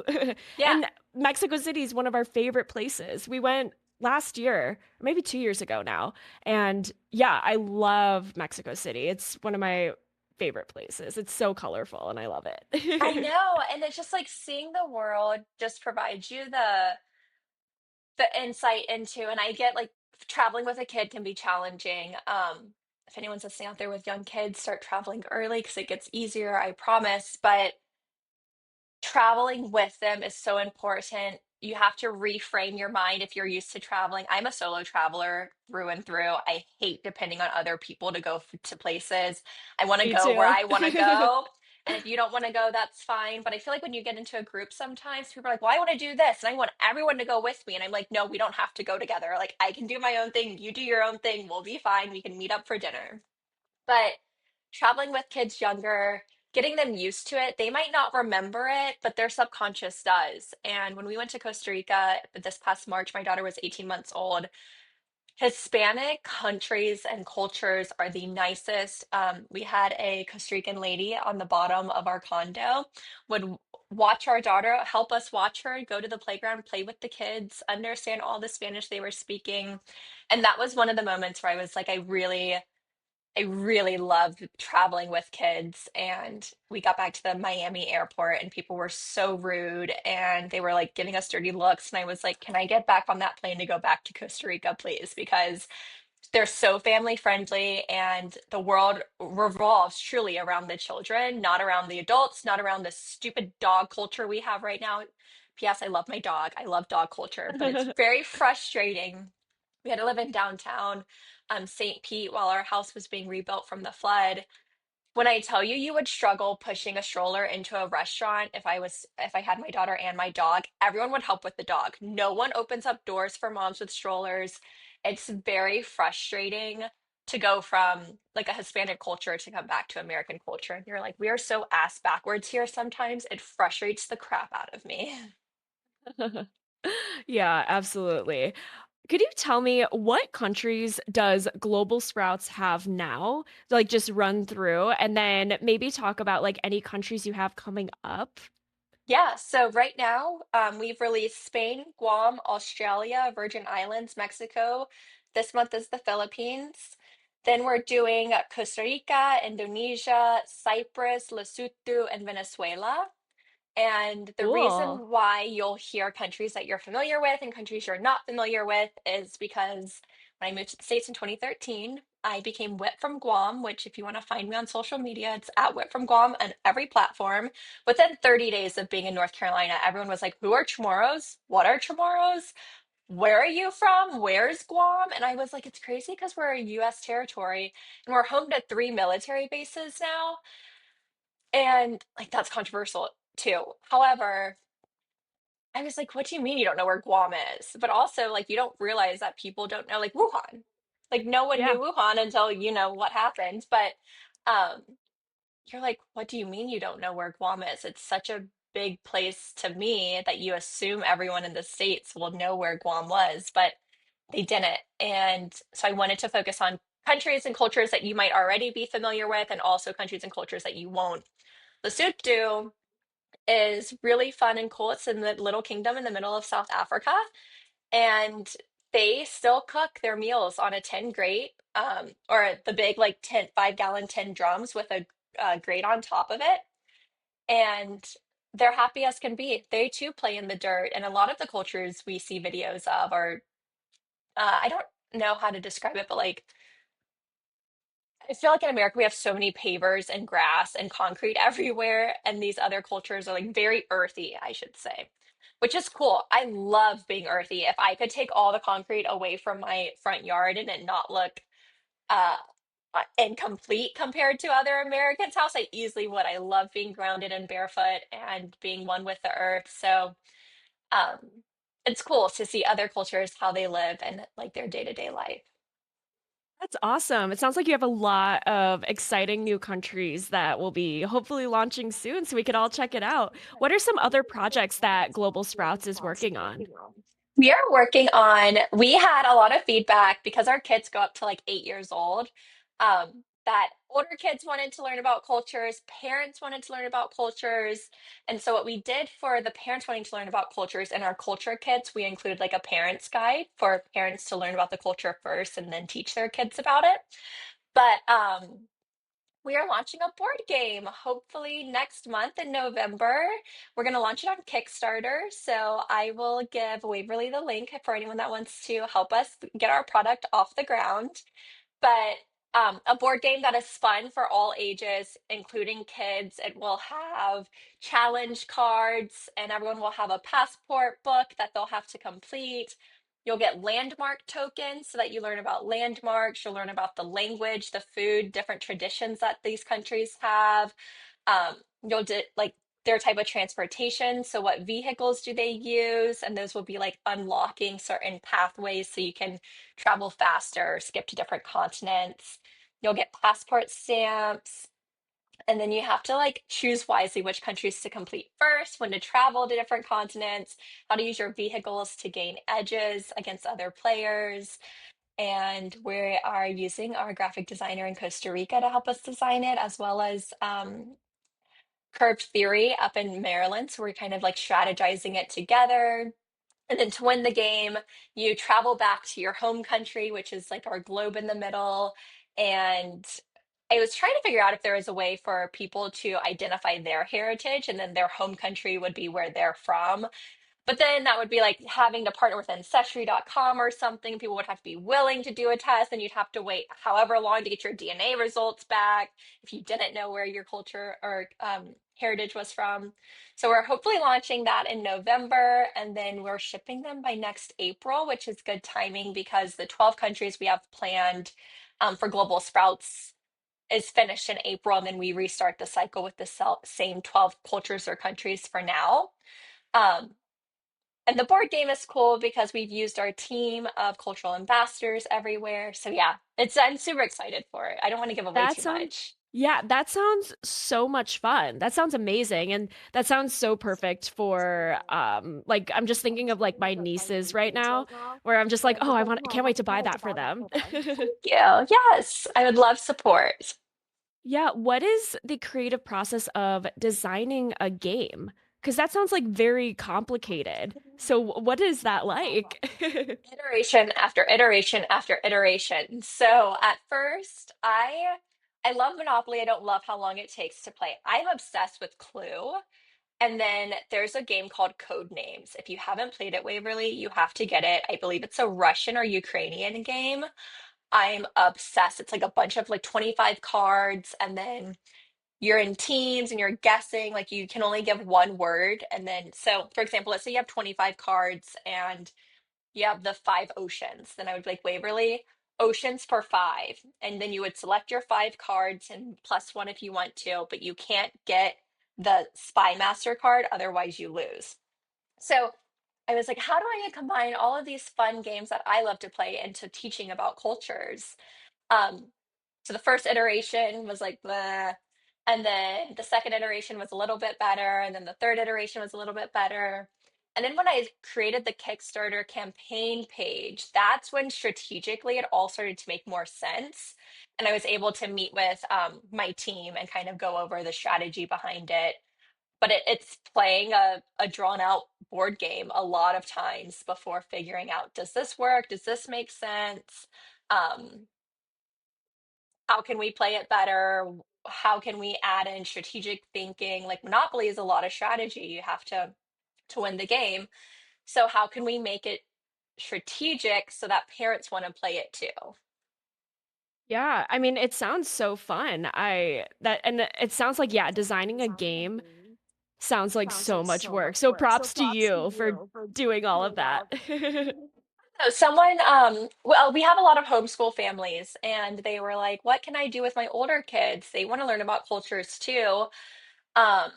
Yeah, And Mexico City is one of our favorite places. We went last year, or maybe 2 years ago now. And yeah, I love Mexico City. It's one of my favorite places. It's so colorful and I love I it. know. And it's just like seeing the world just provides you the insight into, and I get like traveling with a kid can be challenging. If anyone's listening out there with young kids, start traveling early because it gets easier, I promise. But traveling with them is so important. You have to reframe your mind if you're used to traveling. I'm a solo traveler through and through. I hate depending on other people to go to places. I want to Me go where too. I want to go. And if you don't want to go, that's fine. But I feel like when you get into a group, sometimes people are like, well, I want to do this. And I want everyone to go with me. And I'm like, no, we don't have to go together. Like, I can do my own thing. You do your own thing. We'll be fine. We can meet up for dinner. But traveling with kids younger, getting them used to it, they might not remember it, but their subconscious does. And when we went to Costa Rica this past March, my daughter was 18 months old. Hispanic countries and cultures are the nicest. We had a Costa Rican lady on the bottom of our condo, would watch our daughter, help us watch her, go to the playground, play with the kids, understand all the Spanish they were speaking. And that was one of the moments where I was like, I really loved traveling with kids. And we got back to the Miami airport, and people were so rude and they were like giving us dirty looks. And I was like, can I get back on that plane to go back to Costa Rica, please? Because they're so family friendly, and the world revolves truly around the children, not around the adults, not around the stupid dog culture we have right now. P.S. I love my dog. I love dog culture, but it's very frustrating. We had to live in downtown St. Pete while our house was being rebuilt from the flood. When I tell you you would struggle pushing a stroller into a restaurant if I had my daughter and my dog, everyone would help with the dog. No one opens up doors for moms with strollers. It's very frustrating to go from like a Hispanic culture to come back to American culture. And you're like, we are so ass backwards here sometimes. It frustrates the crap out of me. Yeah, absolutely. Could you tell me what countries does Global Sprouts have now? Like just run through and then maybe talk about like any countries you have coming up. Yeah, so right now, we've released Spain, Guam, Australia, Virgin Islands, Mexico. This month is the Philippines. Then we're doing Costa Rica, Indonesia, Cyprus, Lesotho, and Venezuela. And the Cool. reason why you'll hear countries that you're familiar with and countries you're not familiar with is because when I moved to the States in 2013, I became Whit from Guam, which, if you want to find me on social media, it's at Whit from Guam on every platform. Within 30 days of being in North Carolina, everyone was like, who are Chamorros? What are Chamorros? Where are you from? Where's Guam? And I was like, it's crazy because we're a US territory and we're home to three military bases now. And like, that's controversial too. However, I was like, what do you mean you don't know where Guam is? But also, like, you don't realize that people don't know, like, Wuhan. Like, no one Yeah. knew Wuhan until you know what happened. But um, you're like, what do you mean you don't know where Guam is? It's such a big place to me that you assume everyone in the States will know where Guam was, but they didn't. And so I wanted to focus on countries and cultures that you might already be familiar with, and also countries and cultures that you won't. Lesotho is really fun and cool. It's in the little kingdom in the middle of South Africa, and they still cook their meals on a tin grate, or the big like 5 gallon tin drums with a grate on top of it. And they're happy as can be. They too play in the dirt, and a lot of the cultures we see videos of are I don't know how to describe it, but like I feel like in America we have so many pavers and grass and concrete everywhere, and these other cultures are like very earthy, I should say, which is cool. I love being earthy. If I could take all the concrete away from my front yard and it not look uh, incomplete compared to other Americans' house, I easily would. I love being grounded and barefoot and being one with the earth. So um, it's cool to see other cultures how they live and like their day-to-day life. That's awesome. It sounds like you have a lot of exciting new countries that will be hopefully launching soon so we could all check it out. What are some other projects that Global Sprouts is working on? We are working on, we had a lot of feedback because our kids go up to like 8 years old. That older kids wanted to learn about cultures, parents wanted to learn about cultures. And so, what we did for the parents wanting to learn about cultures in our culture kits, we included like a parent's guide for parents to learn about the culture first and then teach their kids about it. But we are launching a board game hopefully next month in November. We're going to launch it on Kickstarter. So I will give Waverly the link for anyone that wants to help us get our product off the ground. But a board game that is fun for all ages, including kids. It will have challenge cards, and everyone will have a passport book that they'll have to complete. You'll get landmark tokens so that you learn about landmarks. You'll learn about the language, the food, different traditions that these countries have. You'll do like their type of transportation. So, what vehicles do they use? And those will be like unlocking certain pathways so you can travel faster, skip to different continents. You'll get passport stamps. And then you have to like choose wisely which countries to complete first, when to travel to different continents, how to use your vehicles to gain edges against other players. And we are using our graphic designer in Costa Rica to help us design it, as well as Curved Theory up in Maryland. So we're kind of like strategizing it together. And then to win the game, you travel back to your home country, which is like our globe in the middle. And I was trying to figure out if there was a way for people to identify their heritage, and then their home country would be where they're from. But then that would be like having to partner with Ancestry.com or something. People would have to be willing to do a test, and you'd have to wait however long to get your DNA results back if you didn't know where your culture or heritage was from. So we're hopefully launching that in November, and then we're shipping them by next April, which is good timing because the 12 countries we have planned for Global Sprouts. is finished in April, and then we restart the cycle with the same 12 cultures or countries for now. Um, and the board game is cool because we've used our team of cultural ambassadors everywhere. So yeah, it's I'm super excited for it. I don't want to give away That too sounds, much. yeah, that sounds so much fun. That sounds amazing. And that sounds so perfect for like I'm just thinking of like my nieces right now where I'm just like, "Oh, can't wait to buy that for them." Yeah, yes, I would love support. Yeah, what is the creative process of designing a game? Because that sounds like very complicated. So what is that like? Iteration after iteration after iteration. So at first, I love Monopoly. I don't love how long it takes to play. I'm obsessed with Clue. And then there's a game called Code Names. If you haven't played it, Waverly, you have to get it. I believe it's a Russian or Ukrainian game. I'm obsessed. It's like a bunch of like 25 cards, and then you're in teams and you're guessing. Like you can only give one word. And then, so for example, let's say you have 25 cards and you have the five oceans. Then I would be like, Waverly, oceans for five. And then you would select your five cards and plus one if you want to, but you can't get the Spy Master card, otherwise you lose. So I was like, how do I combine all of these fun games that I love to play into teaching about cultures? Um, so the first iteration was like the, and then the second iteration was a little bit better, and then the third iteration was a little bit better. And then when I created the Kickstarter campaign page, that's when strategically it all started to make more sense. And I was able to meet with my team and kind of go over the strategy behind it. But it's playing a drawn out board game a lot of times before figuring out, does this work? Does this make sense? Um, how can we play it better? How can we add in strategic thinking? Like Monopoly is a lot of strategy. You have to win the game. So how can we make it strategic so that parents want to play it too? Yeah, I mean, it sounds so fun. It sounds like, yeah, designing a game sounds like so much work. So props to you for doing all of that. So someone, well, we have a lot of homeschool families, and they were like, "What can I do with my older kids? They want to learn about cultures too." Um,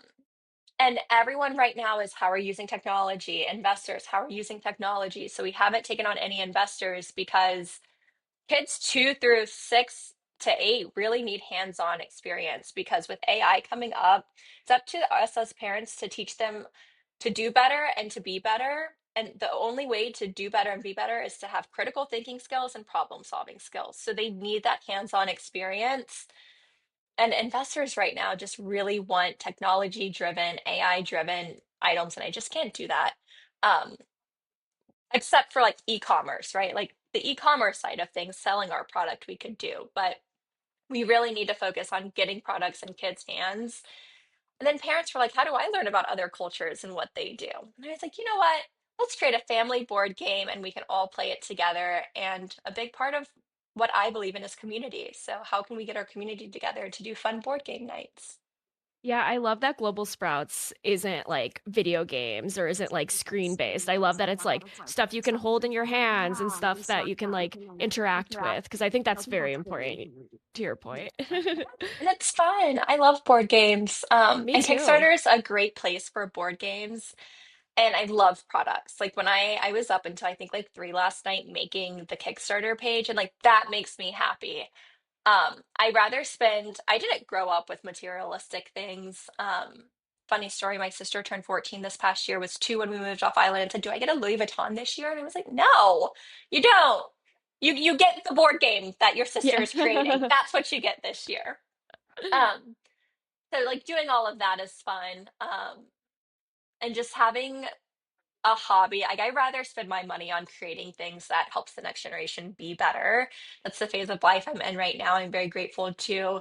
and everyone right now is how are you using technology? Investors, how are you using technology? So we haven't taken on any investors because kids 2 through 6 to 8 really need hands-on experience because with AI coming up, it's up to us as parents to teach them to do better and to be better. And the only way to do better and be better is to have critical thinking skills and problem solving skills. So they need that hands-on experience. And investors right now just really want technology driven, AI driven items. And I just can't do that. Um, except for like e-commerce, right? Like the e-commerce side of things, selling our product we could do, but we really need to focus on getting products in kids' hands. And then parents were like, how do I learn about other cultures and what they do? And I was like, you know what? Let's create a family board game and we can all play it together. And a big part of what I believe in is community. So how can we get our community together to do fun board game nights? Yeah, I love that Global Sprouts isn't like video games or isn't like screen based. I love that it's like stuff you can hold in your hands and stuff that you can like interact with because I think that's very important to your point. And it's fun. I love board games. Me And too. Kickstarter is a great place for board games. And I love products. Like when I was up until I think like 3 last night making the Kickstarter page, and like that makes me happy. I rather spend, I didn't grow up with materialistic things. Funny story, my sister turned 14 this past year, was 2 when we moved off island, and said, do I get a Louis Vuitton this year? And I was like, no, you don't. You get the board game that your sister Yeah. is creating. That's what you get this year. Um, so like doing all of that is fun. And just having a hobby. Like I rather spend my money on creating things that helps the next generation be better. That's the phase of life I'm in right now. I'm very grateful to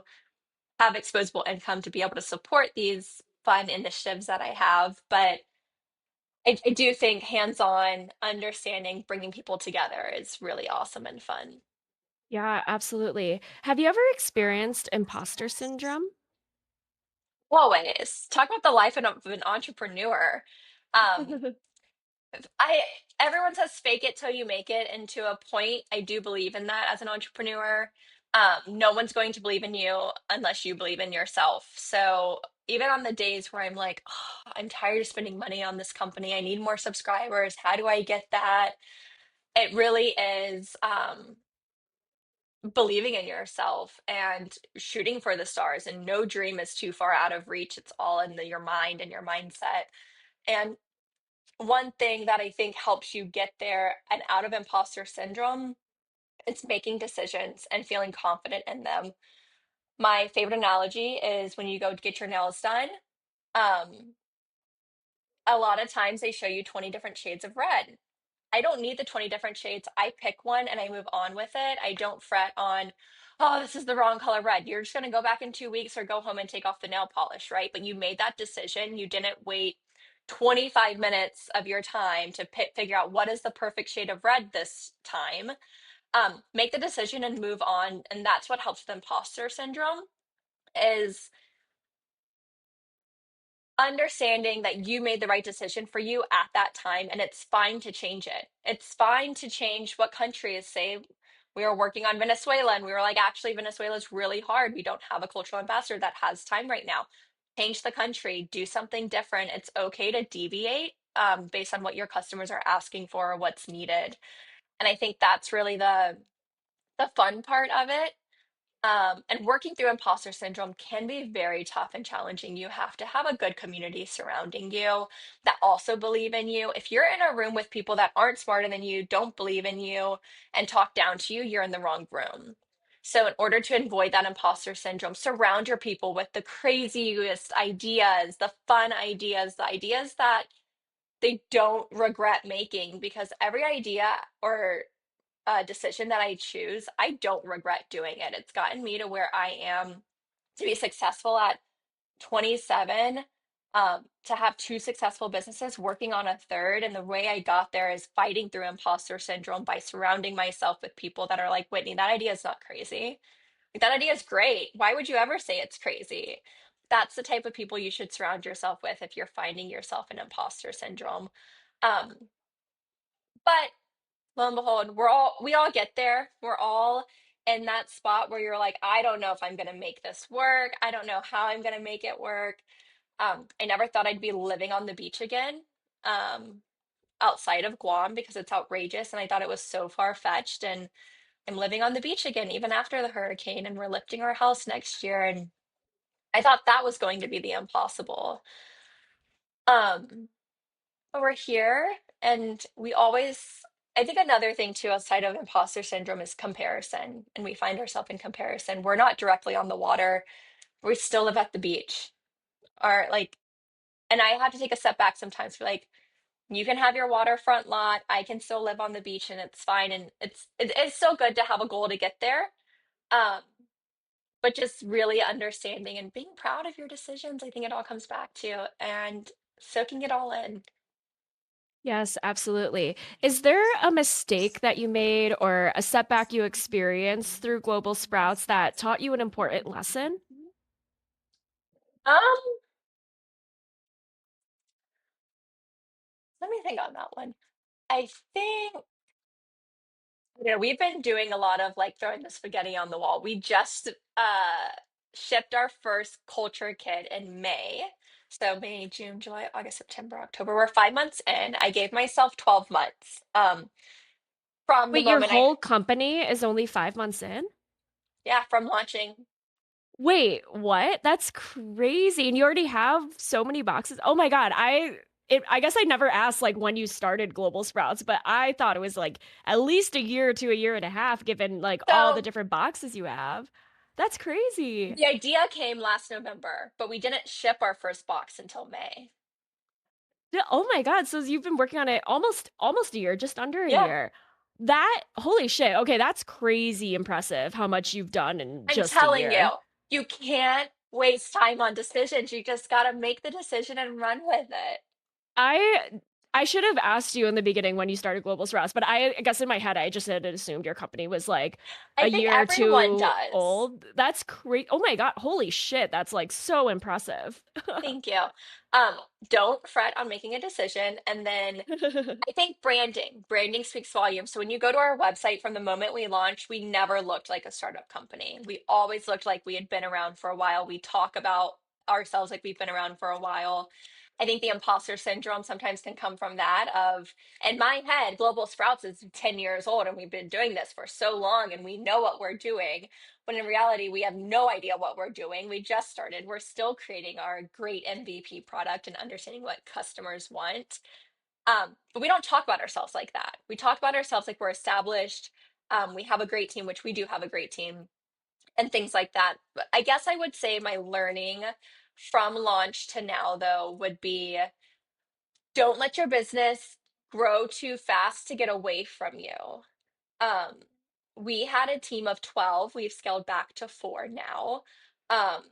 have exposable income to be able to support these fun initiatives that I have. But I do think hands-on understanding, bringing people together is really awesome and fun. Yeah, absolutely. Have you ever experienced imposter syndrome? Always talk about the life of an entrepreneur. Um, I everyone says fake it till you make it, and to a point, I do believe in that as an entrepreneur. No one's going to believe in you unless you believe in yourself. So even on the days where I'm like, oh, I'm tired of spending money on this company, I need more subscribers. How do I get that? It really is believing in yourself and shooting for the stars. And no dream is too far out of reach. It's all in your mind and your mindset. And one thing that I think helps you get there and out of imposter syndrome is making decisions and feeling confident in them. My favorite analogy is when you go to get your nails done. Um, a lot of times they show you 20 different shades of red. I don't need the 20 different shades. I pick one and I move on with it. I don't fret on, oh, this is the wrong color red. You're just going to go back in 2 weeks or go home and take off the nail polish, right? But you made that decision. You didn't wait 25 minutes of your time to figure out what is the perfect shade of red this time. Make the decision and move on. And that's what helps with imposter syndrome is understanding that you made the right decision for you at that time and it's fine to change it. It's fine to change what countries say we were working on Venezuela and we were like, actually, Venezuela's really hard. We don't have a cultural ambassador that has time right now. Change the country, do something different. It's okay to deviate based on what your customers are asking for or what's needed. And I think that's really the fun part of it. And working through imposter syndrome can be very tough and challenging. You have to have a good community surrounding you that also believe in you. If you're in a room with people that aren't smarter than you, don't believe in you, and talk down to you, you're in the wrong room. So, in order to avoid that imposter syndrome, surround your people with the craziest ideas, the ideas that they don't regret making, because every idea or decision that I choose, I don't regret doing it. It's gotten me to where I am to be successful at 27, to have two successful businesses, working on a third. And the way I got there is fighting through imposter syndrome by surrounding myself with people that are like, Whitney, that idea is not crazy. Like, that idea is great. Why would you ever say it's crazy? That's the type of people you should surround yourself with if you're finding yourself in imposter syndrome. Um, but lo and behold, we all get there. We're all in that spot where you're like, I don't know if I'm gonna make this work. I don't know how I'm gonna make it work. I never thought I'd be living on the beach again, um, outside of Guam because it's outrageous, and I thought it was so far-fetched. And I'm living on the beach again, even after the hurricane, and we're lifting our house next year. And I thought that was going to be the impossible. Um, but we're here, and we always, I think another thing too, outside of imposter syndrome, is comparison. And we find ourselves in comparison. We're not directly on the water, we still live at the beach. Or like, and I have to take a step back sometimes for like, you can have your waterfront lot, I can still live on the beach and it's fine. And it's so good to have a goal to get there. Um, but just really understanding and being proud of your decisions, I think it all comes back to, and soaking it all in. Yes, absolutely. Is there a mistake that you made or a setback you experienced through Global Sprouts that taught you an important lesson? Um, Let me think on that one. I think, we've been doing a lot of like throwing the spaghetti on the wall. We just shipped our first culture kit in May. So May, June, July, August, September, October. We're 5 months in. I gave myself 12 months. From the Wait, your moment I, whole company is only 5 months in? yeah, from launching. Wait, what? That's crazy. And you already have so many boxes. Oh my God. I guess I never asked like when you started Global Sprouts, but I thought it was like at least a year to a year and a half given like all the So different boxes you have. That's crazy. the idea came last November, but we didn't ship our first box until May. Yeah, oh my God. So you've been working on it almost a year, just under a Yeah, year. That holy shit. Okay, that's crazy impressive how much you've done in I'm just a telling you, year. you can't waste time on decisions. You just got to make the decision and run with it. I I should have asked you in the beginning when you started Global Sprouts, but I guess in my head I just had assumed your company was like I a think year or everyone two does. old. That's great. Oh my God, holy shit, that's like so impressive. Thank you. Um, don't fret on making a decision. And then I think branding speaks volumes. So when you go to our website from the moment we launched, we never looked like a startup company. We always looked like we had been around for a while. We talk about ourselves like we've been around for a while. I think the imposter syndrome sometimes can come from that of, in my head, Global Sprouts is 10 years old and we've been doing this for so long and we know what we're doing. When in reality, we have no idea what we're doing. We just started. We're still creating our great MVP product and understanding what customers want. But we don't talk about ourselves like that. We talk about ourselves like we're established. We have a great team, which we do have a great team, and things like that. But I guess I would say my learning from launch to now, though, would be don't let your business grow too fast to get away from you. Um, we had a team of 12. We've scaled back to four now. Um,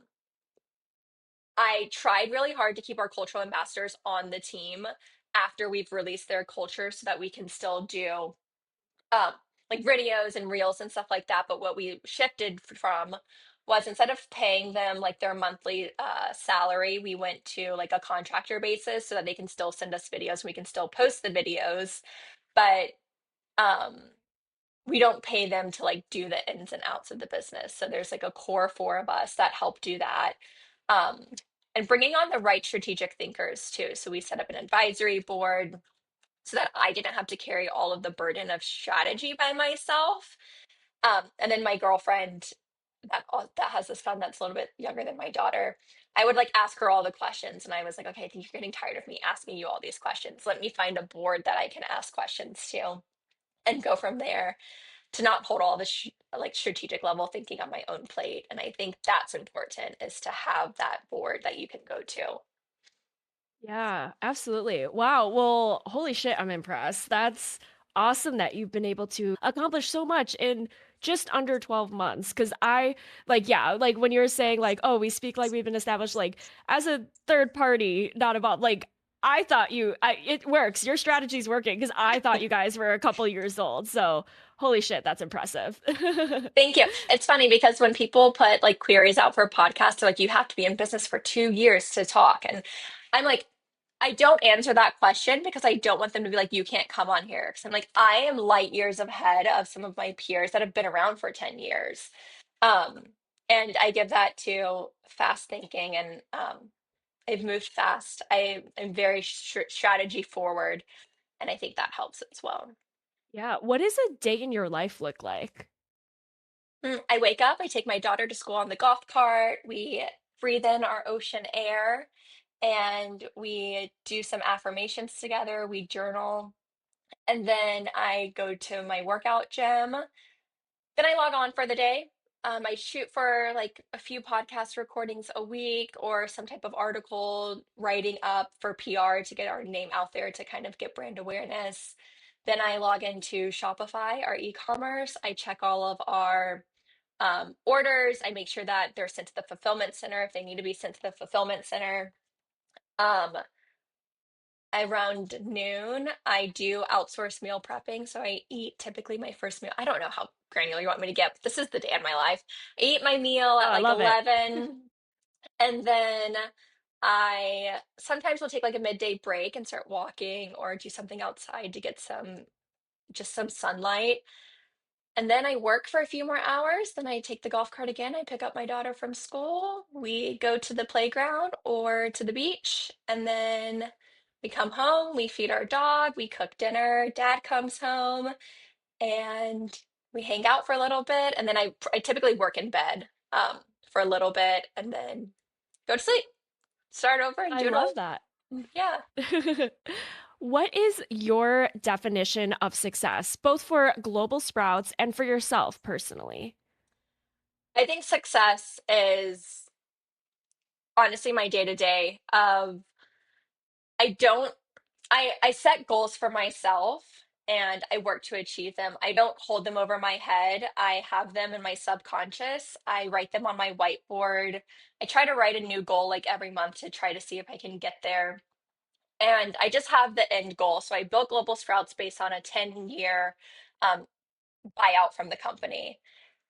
I tried really hard to keep our cultural ambassadors on the team after we've released their culture so that we can still do um, like videos and reels and stuff like that. But what we shifted from was instead of paying them like their monthly salary, we went to like a contractor basis so that they can still send us videos and we can still post the videos. But um, we don't pay them to like do the ins and outs of the business. So there's like a core four of us that help do that. Um, and bringing on the right strategic thinkers too. So we set up an advisory board so that I didn't have to carry all of the burden of strategy by myself. And then my girlfriend that has this son that's a little bit younger than my daughter, I would like ask her all the questions, and I was like, okay, I think you're getting tired of me asking you all these questions. Let me find a board that I can ask questions to, and go from there to not hold all the like strategic level thinking on my own plate. And I think that's important is to have that board that you can go to. Yeah, absolutely. Wow. Well, holy shit, I'm impressed. That's awesome that you've been able to accomplish so much in just under 12 months. Cause I like, yeah, like when you were saying like, oh, we speak like we've been established, like as a third party, not about like, I thought it works. Your strategy's working because I thought you guys were a couple years old. So holy shit, that's impressive. Thank you. It's funny because when people put like queries out for podcasts, they're like, you have to be in business for 2 years to talk. And I'm like, I don't answer that question because I don't want them to be like, you can't come on here. Because I'm like, I am light years ahead of some of my peers that have been around for 10 years. Um, and I give that to fast thinking and I've moved fast. I am very strategy forward. And I think that helps as well. Yeah. What does a day in your life look like? I wake up, I take my daughter to school on the golf cart, we breathe in our ocean air, and we do some affirmations together, we journal, and then I go to my workout gym. Then I log on for the day. I shoot for like a few podcast recordings a week or some type of article writing up for PR to get our name out there to kind of get brand awareness. Then I log into Shopify, our e-commerce. I check all of our orders. I make sure that they're sent to the fulfillment center if they need to be sent to the fulfillment center. Um, Around noon, I do outsource meal prepping. So I eat typically my first meal. I don't know how granular you want me to get, but this is the day of my life. I eat my meal Oh, at I like love it. 11, and then I sometimes will take like a midday break and start walking or do something outside to get some sunlight. And then I work for a few more hours. Then I take the golf cart again. I pick up my daughter from school. We go to the playground or to the beach. And then we come home. We feed our dog. We cook dinner. Dad comes home and we hang out for a little bit. And then I typically work in bed for a little bit and then go to sleep, start over and I do it love all. that. Yeah. What is your definition of success, both for Global Sprouts and for yourself personally? I think success is honestly my day to day of I don't I set goals for myself and I work to achieve them. I don't hold them over my head. I have them in my subconscious. I write them on my whiteboard. I try to write a new goal like every month to try to see if I can get there. And I just have the end goal. So I built Global Sprouts based on a 10-year um, buyout from the company.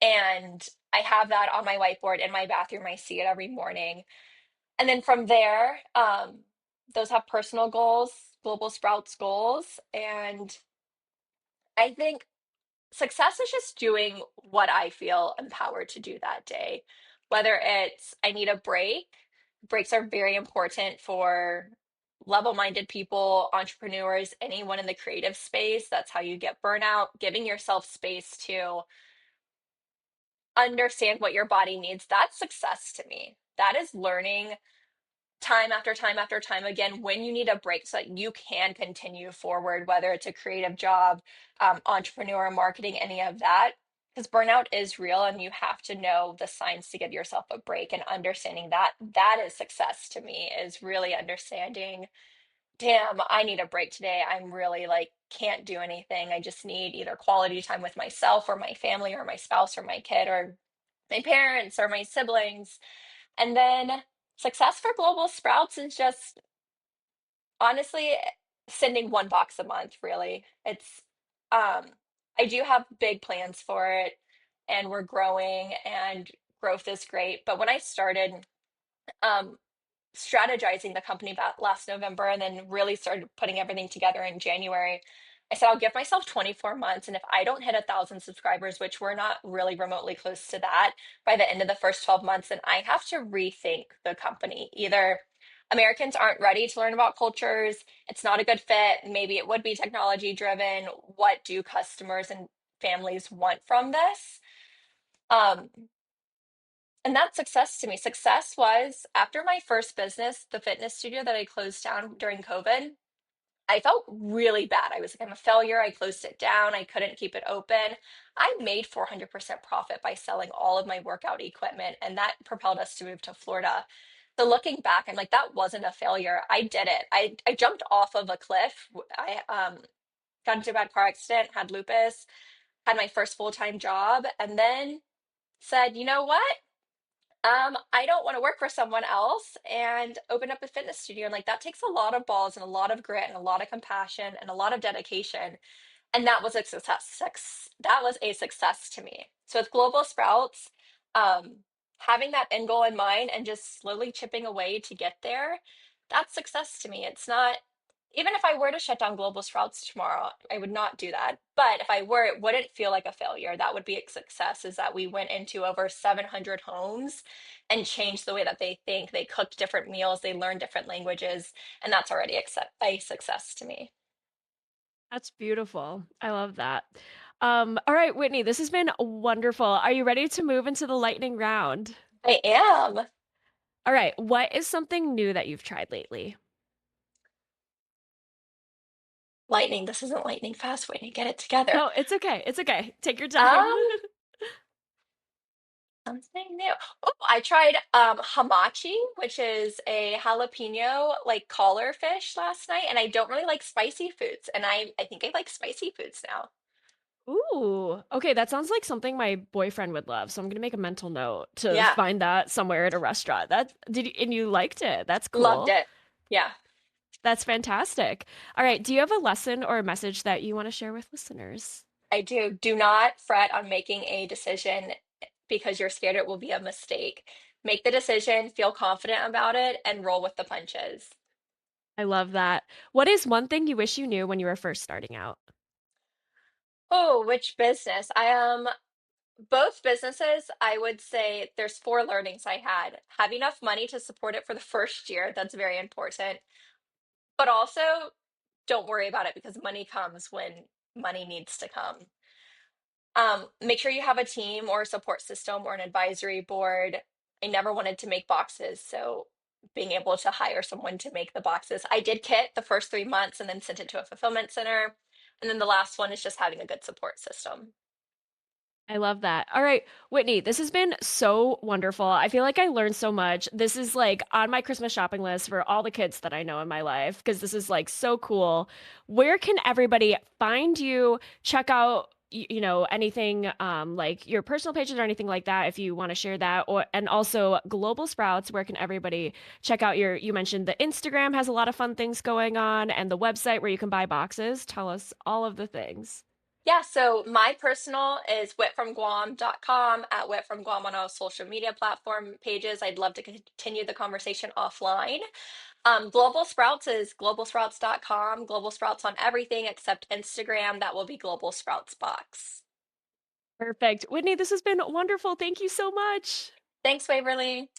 And I have that on my whiteboard in my bathroom. I see it every morning. And then from there, those have personal goals, Global Sprouts goals. And I think success is just doing what I feel empowered to do that day. Whether it's I need a break, breaks are very important for level-minded people, entrepreneurs, anyone in the creative space. That's how you get burnout, giving yourself space to understand what your body needs. That's success to me. That is learning time after time after time again when you need a break so that you can continue forward, whether it's a creative job, entrepreneur, marketing, any of that. Because burnout is real and you have to know the signs to give yourself a break, and understanding that that is success to me is really understanding, damn, I need a break today. I'm really like can't do anything. I just need either quality time with myself or my family or my spouse or my kid or my parents or my siblings. And then success for Global Sprouts is just honestly sending one box a month, really. It's I do have big plans for it, and we're growing, and growth is great. But when I started um strategizing the company back last November and then really started putting everything together in January, I said, I'll give myself 24 months. And if I don't hit 1,000 subscribers, which we're not really remotely close to that by the end of the first 12 months, then I have to rethink the company. Either Americans aren't ready to learn about cultures, it's not a good fit, maybe it would be technology driven. What do customers and families want from this? Um, and that's success to me. Success was after my first business, the fitness studio that I closed down during COVID. I felt really bad. I was like, I'm a failure. I closed it down. I couldn't keep it open. I made 400% profit by selling all of my workout equipment, and that propelled us to move to Florida. So looking back, I'm like, that wasn't a failure. I did it. I jumped off of a cliff. I got into a bad car accident, had lupus, had my first full-time job, and then said, you know what? I don't want to work for someone else, and open up a fitness studio. And like that takes a lot of balls and a lot of grit and a lot of compassion and a lot of dedication. And that was a success. That was a success to me. So with Global Sprouts, um, having that end goal in mind and just slowly chipping away to get there, that's success to me. It's not, even if I were to shut down Global Sprouts tomorrow, I would not do that. But if I were, it wouldn't feel like a failure. That would be a success, is that we went into over 700 homes and changed the way that they think. They cooked different meals, they learned different languages, and that's already a success to me. That's beautiful. I love that. All right, Whitney, this has been wonderful. Are you ready to move into the lightning round? I am. All right, what is something new that you've tried lately? Lightning, this isn't lightning fast. Waiting, get it together. No, it's okay. It's okay. Take your time. Um, Something new. Oh, I tried hamachi, which is a jalapeno like collar fish last night, and I don't really like spicy foods, and I think I like spicy foods now. Ooh, okay, that sounds like something my boyfriend would love. So I'm gonna make a mental note to Yeah, find that somewhere at a restaurant. That did you, and you liked it. That's loved cool. it. Yeah, That's fantastic. All right, do you have a lesson or a message that you want to share with listeners? I do. Do not fret on making a decision because you're scared it will be a mistake. Make the decision, feel confident about it, and roll with the punches. I love that. What is one thing you wish you knew when you were first starting out? Oh, which business? I am both businesses. I would say there's four learnings I had. Have enough money to support it for the first year. That's very important. But also, don't worry about it because money comes when money needs to come. Make sure you have a team or a support system or an advisory board. I never wanted to make boxes, so being able to hire someone to make the boxes. I did kit the first 3 months and then sent it to a fulfillment center. And then the last one is just having a good support system. I love that. All right, Whitney, this has been so wonderful. I feel like I learned so much. This is like on my Christmas shopping list for all the kids that I know in my life because this is like so cool. Where can everybody find you, check out anything like your personal pages or anything like that, if you want to share that, or and also Global Sprouts, where can everybody check out you mentioned the Instagram has a lot of fun things going on and the website where you can buy boxes. Tell us all of the things. Yeah, so my personal is whitfromguam.com, at whitfromguam on all social media platform pages. I'd love to continue the conversation offline. Global Sprouts is globalsprouts.com. Global Sprouts on everything except Instagram. That will be Global Sprouts Box. Perfect. Whitney, this has been wonderful. Thank you so much. Thanks, Waverly.